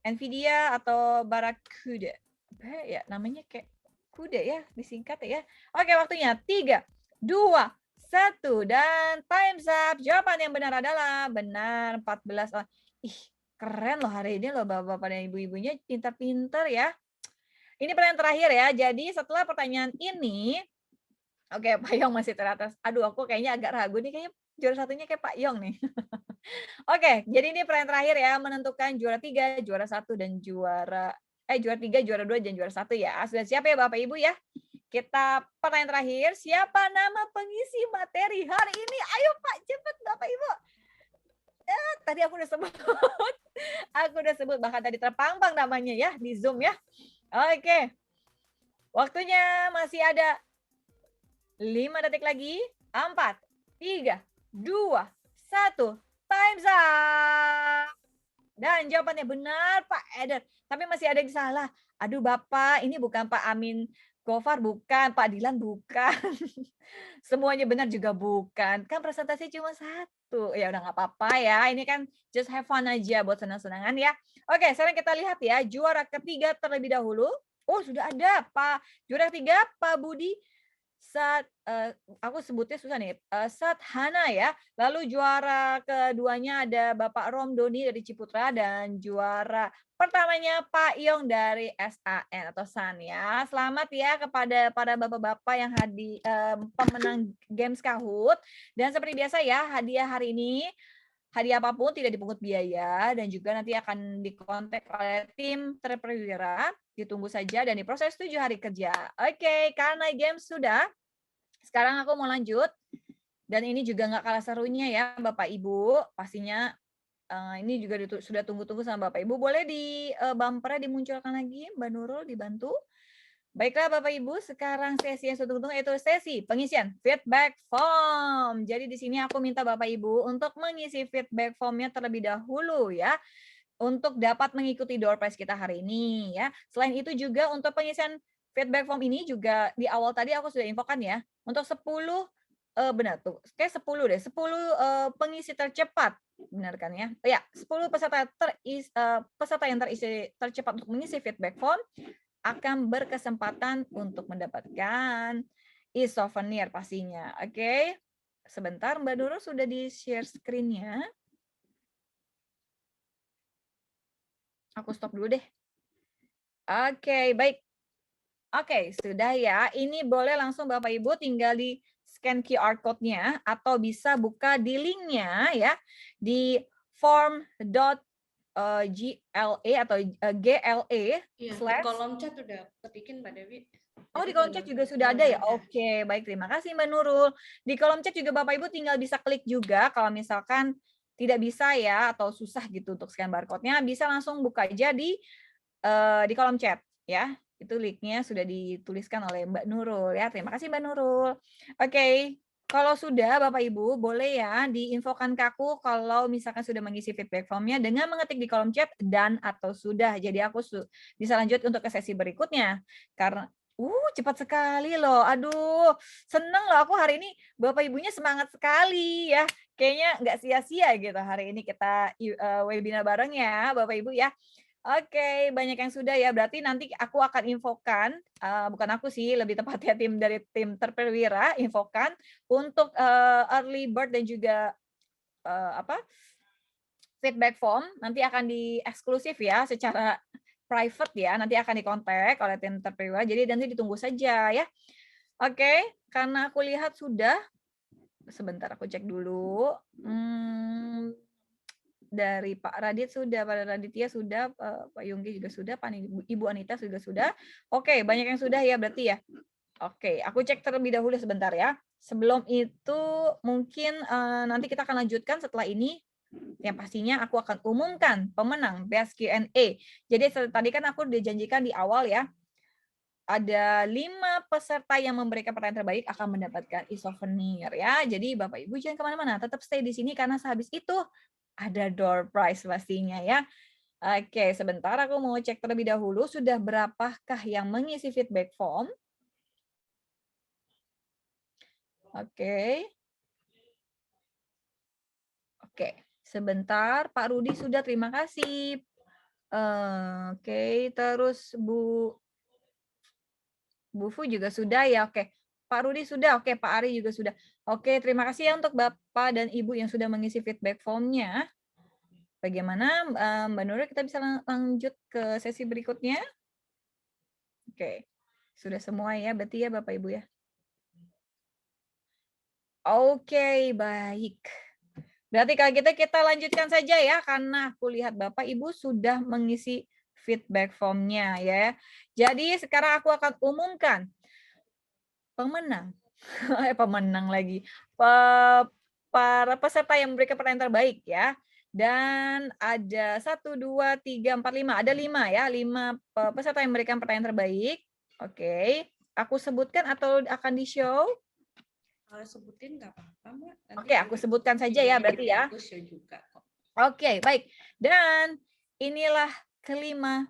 Nvidia, atau Barracuda? Apa ya, namanya kayak kuda ya, disingkat ya. Oke, waktunya 3, 2, 1, dan time's up. Jawaban yang benar adalah benar 14 orang. Ih, keren loh hari ini loh Bapak-bapak dan Ibu-ibunya, pintar-pintar ya. Ini pertanyaan terakhir ya. Jadi setelah pertanyaan ini, oke, Pak Yong masih teratas. Aduh, aku kayaknya agak ragu nih, kayaknya juara satunya kayak Pak Yong nih. Oke, jadi ini pertanyaan terakhir ya, menentukan juara 3, juara 1, dan juara 3, juara 2, dan juara 1 ya. Sudah siap ya Bapak Ibu ya? Kita pertanyaan terakhir, siapa nama pengisi materi hari ini? Ayo Pak, cepat Bapak Ibu. Tadi aku udah sebut. Aku udah sebut, bahkan tadi terpampang namanya ya di Zoom ya. Oke. Waktunya masih ada 5 detik lagi. 4, 3, 2, 1. Time's up. Dan jawabannya benar, Pak Eder. Tapi masih ada yang salah. Aduh, Bapak, ini bukan Pak Amin Gofar, bukan. Pak Dilan, bukan. Semuanya benar juga bukan. Kan presentasi cuma 1. Ya udah nggak apa-apa ya. Ini kan just have fun aja buat senang-senangan ya. Oke, sekarang kita lihat ya. Juara ketiga terlebih dahulu. Oh, sudah ada Pak. Juara ketiga, Pak Budi. Aku sebutnya susah nih, Sathana ya. Lalu juara keduanya ada Bapak Romdoni dari Ciputra dan juara pertamanya Pak Yong dari SAN atau SAN ya. Selamat ya kepada para bapak-bapak yang pemenang Games Kahoot. Dan seperti biasa ya, hadiah hari ini hadiah apapun tidak dipungut biaya dan juga nanti akan dikontak oleh tim terperwira. Ditunggu saja dan diproses 7 hari kerja. Oke, karena games sudah, sekarang aku mau lanjut. Dan ini juga nggak kalah serunya ya Bapak Ibu. Pastinya ini juga sudah tunggu-tunggu sama Bapak Ibu. Boleh di bumpernya dimunculkan lagi, Mbak Nurul dibantu. Baiklah Bapak Ibu, sekarang sesi yang saya tunggu-tunggu yaitu sesi pengisian feedback form. Jadi di sini aku minta Bapak Ibu untuk mengisi feedback formnya terlebih dahulu ya, untuk dapat mengikuti door prize kita hari ini ya. Selain itu juga untuk pengisian feedback form ini juga di awal tadi aku sudah infokan ya, untuk 10 benar tuh, kayak 10 deh, 10 pengisi tercepat, benar kan ya? Ya, 10 peserta yang tercepat untuk mengisi feedback form akan berkesempatan untuk mendapatkan e-souvenir pastinya. Oke. Sebentar, Mbak Nurul sudah di-share screen-nya. Aku stop dulu deh. Oke, baik. Oke, sudah ya. Ini boleh langsung Bapak Ibu tinggal di scan QR code-nya atau bisa buka di link-nya ya di form.GLA atau GLA. Iya, di kolom chat udah ketikin Mbak Dewi. Oh, di kolom chat juga sudah ada ya? Oke, baik. Terima kasih Mbak Nurul. Di kolom chat juga Bapak Ibu tinggal bisa klik juga kalau misalkan tidak bisa ya atau susah gitu untuk scan barcode-nya, bisa langsung buka aja di kolom chat ya. Itu link-nya sudah dituliskan oleh Mbak Nurul ya. Terima kasih Mbak Nurul. Oke. Kalau sudah Bapak Ibu boleh ya diinfokan ke aku kalau misalkan sudah mengisi feedback form-nya dengan mengetik di kolom chat dan atau sudah. Jadi aku bisa lanjut untuk ke sesi berikutnya. Karena cepat sekali loh. Aduh, seneng loh aku hari ini Bapak Ibunya semangat sekali ya. Kayaknya nggak sia-sia gitu hari ini kita webinar bareng ya Bapak Ibu ya. Oke, banyak yang sudah ya. Berarti nanti aku akan infokan, bukan aku sih, lebih tepatnya tim dari tim terperwira, infokan untuk early bird dan juga feedback form nanti akan di eksklusif ya secara private ya, nanti akan dikontak oleh tim terperwira. Jadi nanti ditunggu saja ya. Oke, karena aku lihat sudah, sebentar aku cek dulu. Dari Pak Radit sudah, Pak Raditya sudah, Pak Yungki juga sudah, Ibu Anita juga sudah. Oke, banyak yang sudah ya berarti ya. Oke, aku cek terlebih dahulu sebentar ya. Sebelum itu mungkin nanti kita akan lanjutkan setelah ini. Yang pastinya aku akan umumkan pemenang Best Q&A. Jadi tadi kan aku dijanjikan di awal ya. Ada 5 peserta yang memberikan pertanyaan terbaik akan mendapatkan e-souvenir ya. Jadi Bapak Ibu jangan kemana-mana, tetap stay di sini karena sehabis itu ada door prize pastinya ya. Oke, sebentar aku mau cek terlebih dahulu sudah berapakah yang mengisi feedback form. Oke. Oke, sebentar Pak Rudi sudah, terima kasih. Oke, terus Bu Fu juga sudah ya. Oke. Pak Rudi sudah, oke, Pak Ari juga sudah. Oke, terima kasih ya untuk Bapak dan Ibu yang sudah mengisi feedback form-nya. Bagaimana Mbak Nurul, kita bisa lanjut ke sesi berikutnya? Oke, sudah semua ya, berarti ya Bapak Ibu ya. Oke, baik. Berarti kalau gitu kita lanjutkan saja ya, karena aku lihat Bapak Ibu sudah mengisi feedback form-nya ya. Jadi sekarang aku akan umumkan pemenang, pemenang lagi, para peserta yang memberikan pertanyaan terbaik ya. Dan ada 1, 2, 3, 4, 5. Ada 5 ya, 5 peserta yang memberikan pertanyaan terbaik. Oke, aku sebutkan atau akan di-show? sebutin nggak apa-apa, Mbak. Nanti Oke, aku sebutkan saja ya berarti ya. Aku show juga kok. Oke, baik. Dan inilah kelima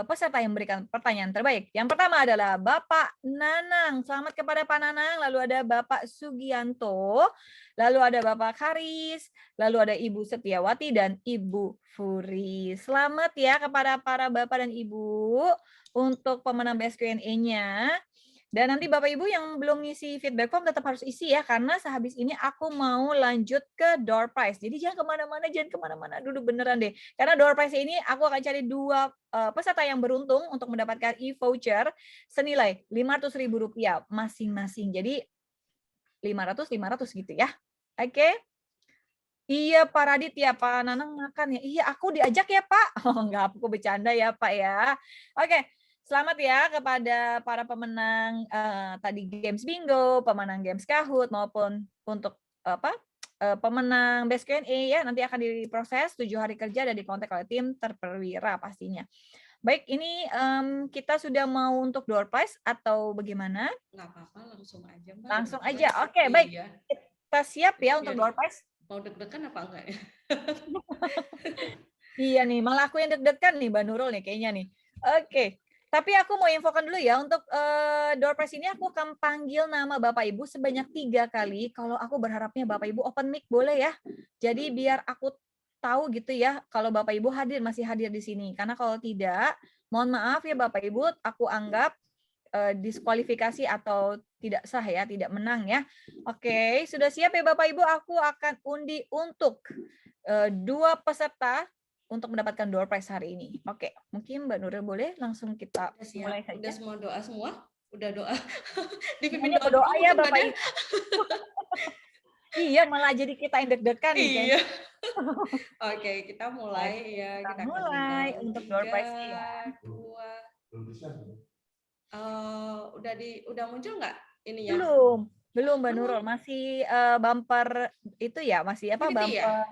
peserta yang memberikan pertanyaan terbaik. Yang pertama adalah Bapak Nanang. Selamat kepada Pak Nanang. Lalu ada Bapak Sugianto. Lalu ada Bapak Karis. Lalu ada Ibu Setiawati dan Ibu Furi. Selamat ya kepada para Bapak dan Ibu untuk pemenang Best Q&A-nya. Dan nanti Bapak Ibu yang belum ngisi feedback form tetap harus isi ya, karena sehabis ini aku mau lanjut ke door prize. Jadi jangan kemana-mana, duduk beneran deh. Karena door prize ini aku akan cari 2 peserta yang beruntung untuk mendapatkan e-voucher senilai Rp500.000 masing-masing. Jadi 500 gitu ya. Oke. Iya Pak Radit ya, Pak Nanang makan ya. Iya aku diajak ya Pak. Oh enggak, aku bercanda ya Pak ya. Oke. Selamat ya kepada para pemenang tadi Games Bingo, pemenang Games Kahoot maupun untuk pemenang Best Q&A ya, nanti akan diproses 7 hari kerja dan dikontak oleh tim terperwira pastinya. Baik, ini kita sudah mau untuk door prize atau bagaimana? Nggak apa-apa, langsung aja Mbak. Langsung aja. Oke, baik. Iya. Kita siap ya untuk door prize. Mau deg-degan apa enggak ya? Iya nih, malah aku yang deg-degan nih Mbak Nurul nih kayaknya nih. Oke. Tapi aku mau infokan dulu ya, untuk door prize ini aku akan panggil nama Bapak Ibu sebanyak 3 kali. Kalau aku berharapnya Bapak Ibu open mic boleh ya. Jadi biar aku tahu gitu ya kalau Bapak Ibu masih hadir di sini. Karena kalau tidak, mohon maaf ya Bapak Ibu, aku anggap diskualifikasi atau tidak sah ya, tidak menang ya. Oke, sudah siap ya Bapak Ibu? Aku akan undi untuk 2 peserta untuk mendapatkan door prize hari ini. Oke, mungkin Mbak Nuril boleh langsung kita mulai saja. Udah semua doa semua? Udah doa? Dipimpin Semuanya berdoa dulu ya mungkin, Bapak Mbak, Ibu. Iya, malah jadi kita yang deg-degan nih. Iya. Oke, kita mulai ya. Kita mulai untuk door prize ya. 2. Udah muncul nggak ininya? Belum Mbak Nurul, masih bumper itu ya, masih apa Ini bumper ya?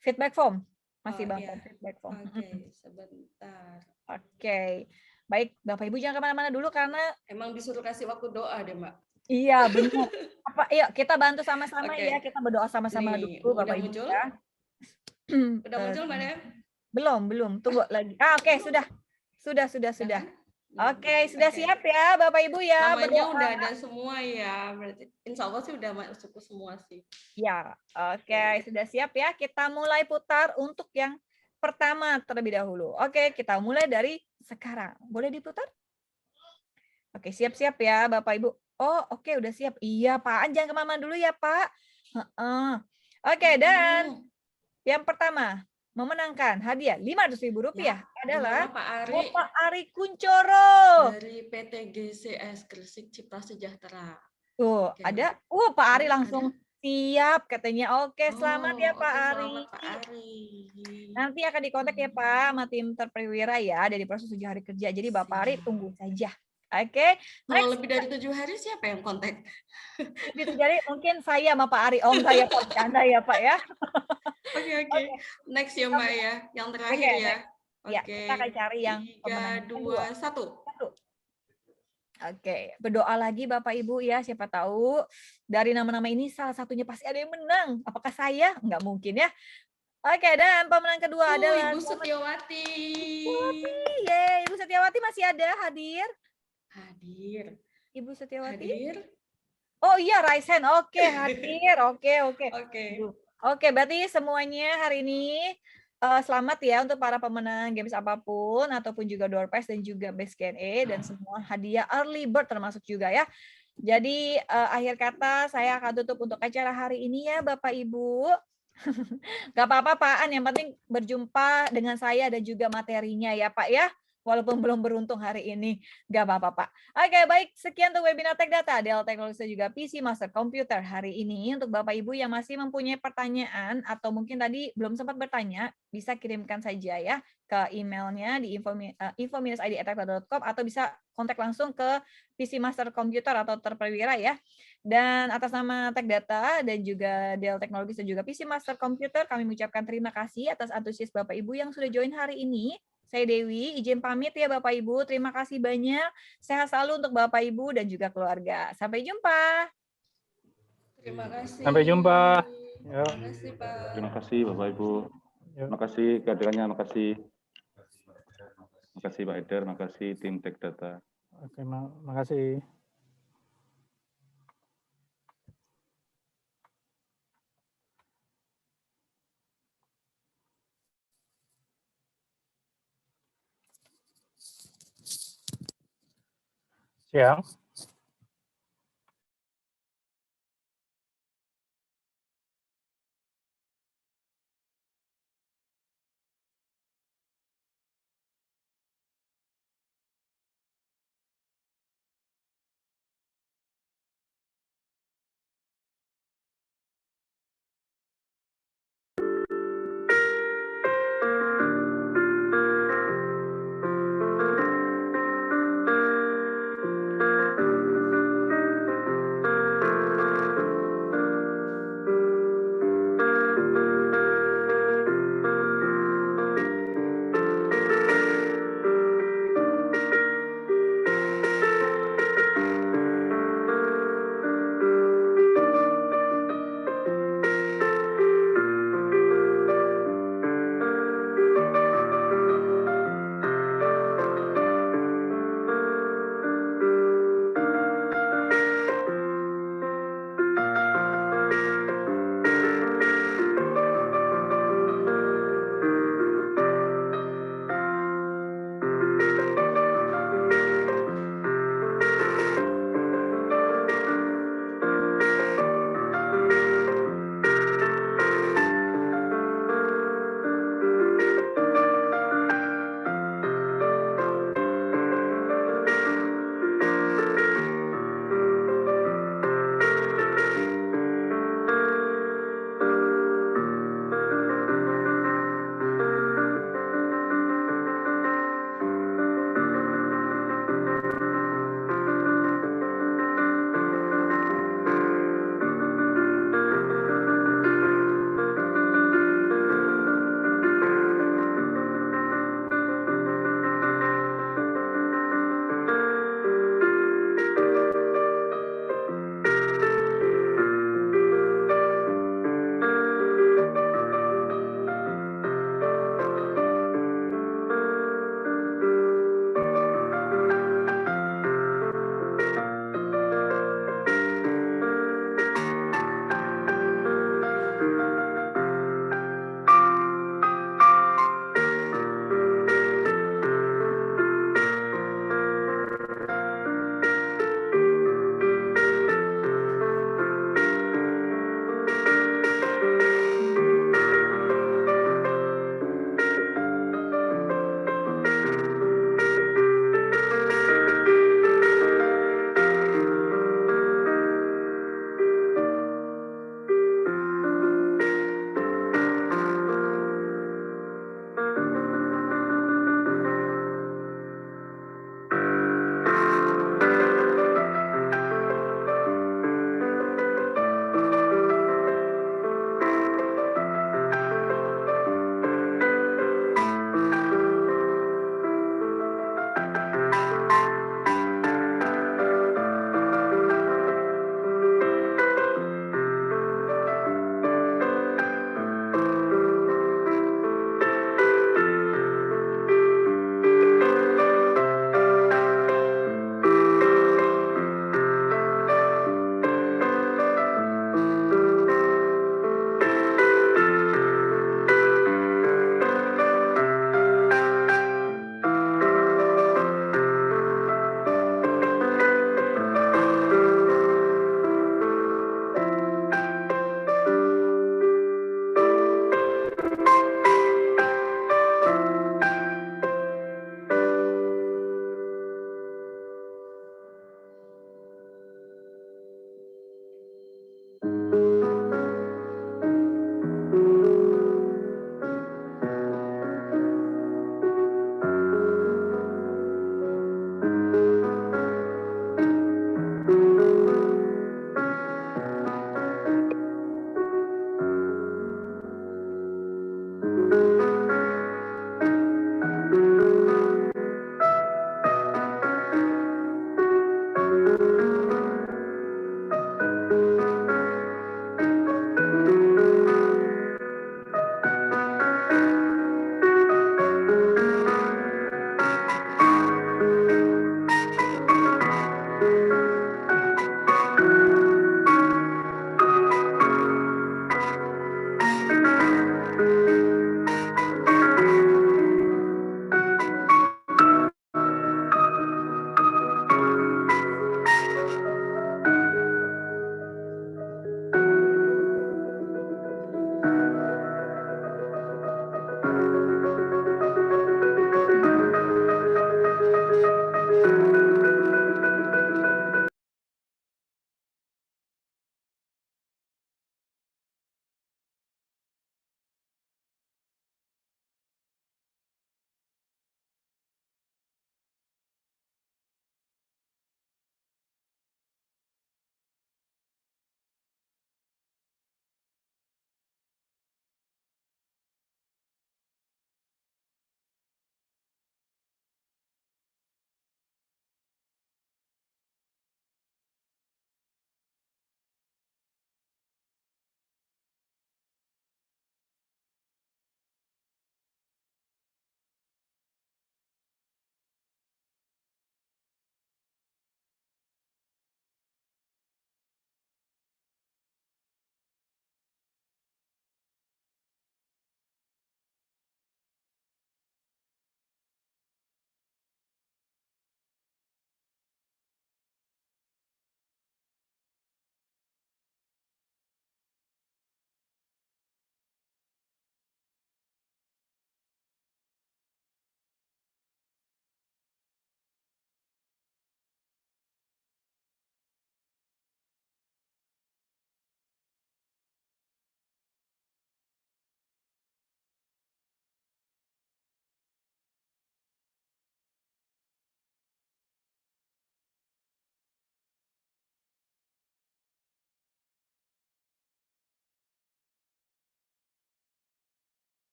feedback form. Masih bumper Iya. feedback form. Oke, sebentar. Oke. Baik, Bapak Ibu jangan kemana-mana dulu karena Emang disuruh kasih waktu doa deh, Mbak. iya, benar. Yuk kita bantu sama-sama Oke. ya, kita berdoa sama-sama Nih, dulu udah Bapak Ibu muncul? ya. Udah muncul, Mbak Dem? Belum, tunggu lagi. Oke, sudah. Kan? Oke, sudah siap ya Bapak Ibu ya Namanya berdoa. udah ada semua ya, berarti insya Allah sih udah masuk semua sih. Ya, oke, sudah siap ya. Kita mulai putar untuk yang pertama terlebih dahulu. Oke, kita mulai dari sekarang. Boleh diputar? Oke, siap-siap ya Bapak Ibu. Oh, oke, udah siap. Iya, Pak. Jangan kemana dulu ya, Pak. Oke, dan yang pertama memenangkan hadiah Rp500.000 adalah Pak Ari Bapak Ari Kuncoro. dari PT GCS Gresik Cipta Sejahtera. Tuh, Oke. ada. Pak Ari langsung siap katanya. Oke, selamat ya Pak Ari. Selamat Pak Ari. Nanti akan dikontak ya Pak sama tim terperwira ya dari proses 7 hari kerja. Jadi Bapak Ari tunggu saja. Oke. Kalau lebih dari 7 hari siapa yang kontak? Jadi mungkin saya sama Pak Ari. Om saya Pak bercanda ya Pak ya. Oke. Next ya Mbak ya. Yang terakhir ya. Ya, kita akan cari yang 3, 2, 1. Oke, berdoa lagi Bapak Ibu ya, siapa tahu dari nama-nama ini salah satunya pasti ada yang menang. Apakah saya? Enggak mungkin ya. Oke, dan pemenang kedua adalah Ibu Setiawati. Yeay, Ibu Setiawati masih ada hadir? Hadir. Ibu Setiawati? Hadir. Oh iya, raise hand. Oke, hadir. Oke. Oke, Berarti semuanya hari ini selamat ya untuk para pemenang games apapun ataupun juga door prize dan juga best Q&A dan semua hadiah early bird termasuk juga ya. Jadi akhir kata saya akan tutup untuk acara hari ini ya Bapak Ibu. Gak apa-apa Pak An, yang penting berjumpa dengan saya dan juga materinya ya Pak ya. Walaupun belum beruntung hari ini, gak apa-apa Pak. Oke, baik, sekian untuk webinar Tech Data, Dell Technologies juga PC Master Computer hari ini. Untuk Bapak Ibu yang masih mempunyai pertanyaan atau mungkin tadi belum sempat bertanya, bisa kirimkan saja ya ke emailnya di info-id@techdata.com atau bisa kontak langsung ke PC Master Computer atau terperwira ya. Dan atas nama Tech Data dan juga Dell Technologies dan juga PC Master Computer, kami mengucapkan terima kasih atas antusias Bapak Ibu yang sudah join hari ini. Saya Dewi, izin pamit ya Bapak Ibu. Terima kasih banyak. Sehat selalu untuk Bapak Ibu dan juga keluarga. Sampai jumpa. Terima kasih. Sampai jumpa. Yuk. Terima kasih, Pak. Terima kasih Bapak Ibu. Yuk. Terima kasih kehadirannya, terima kasih. Terima kasih Pak Eder, terima kasih tim Tech Data. Oke, makasih. Siang.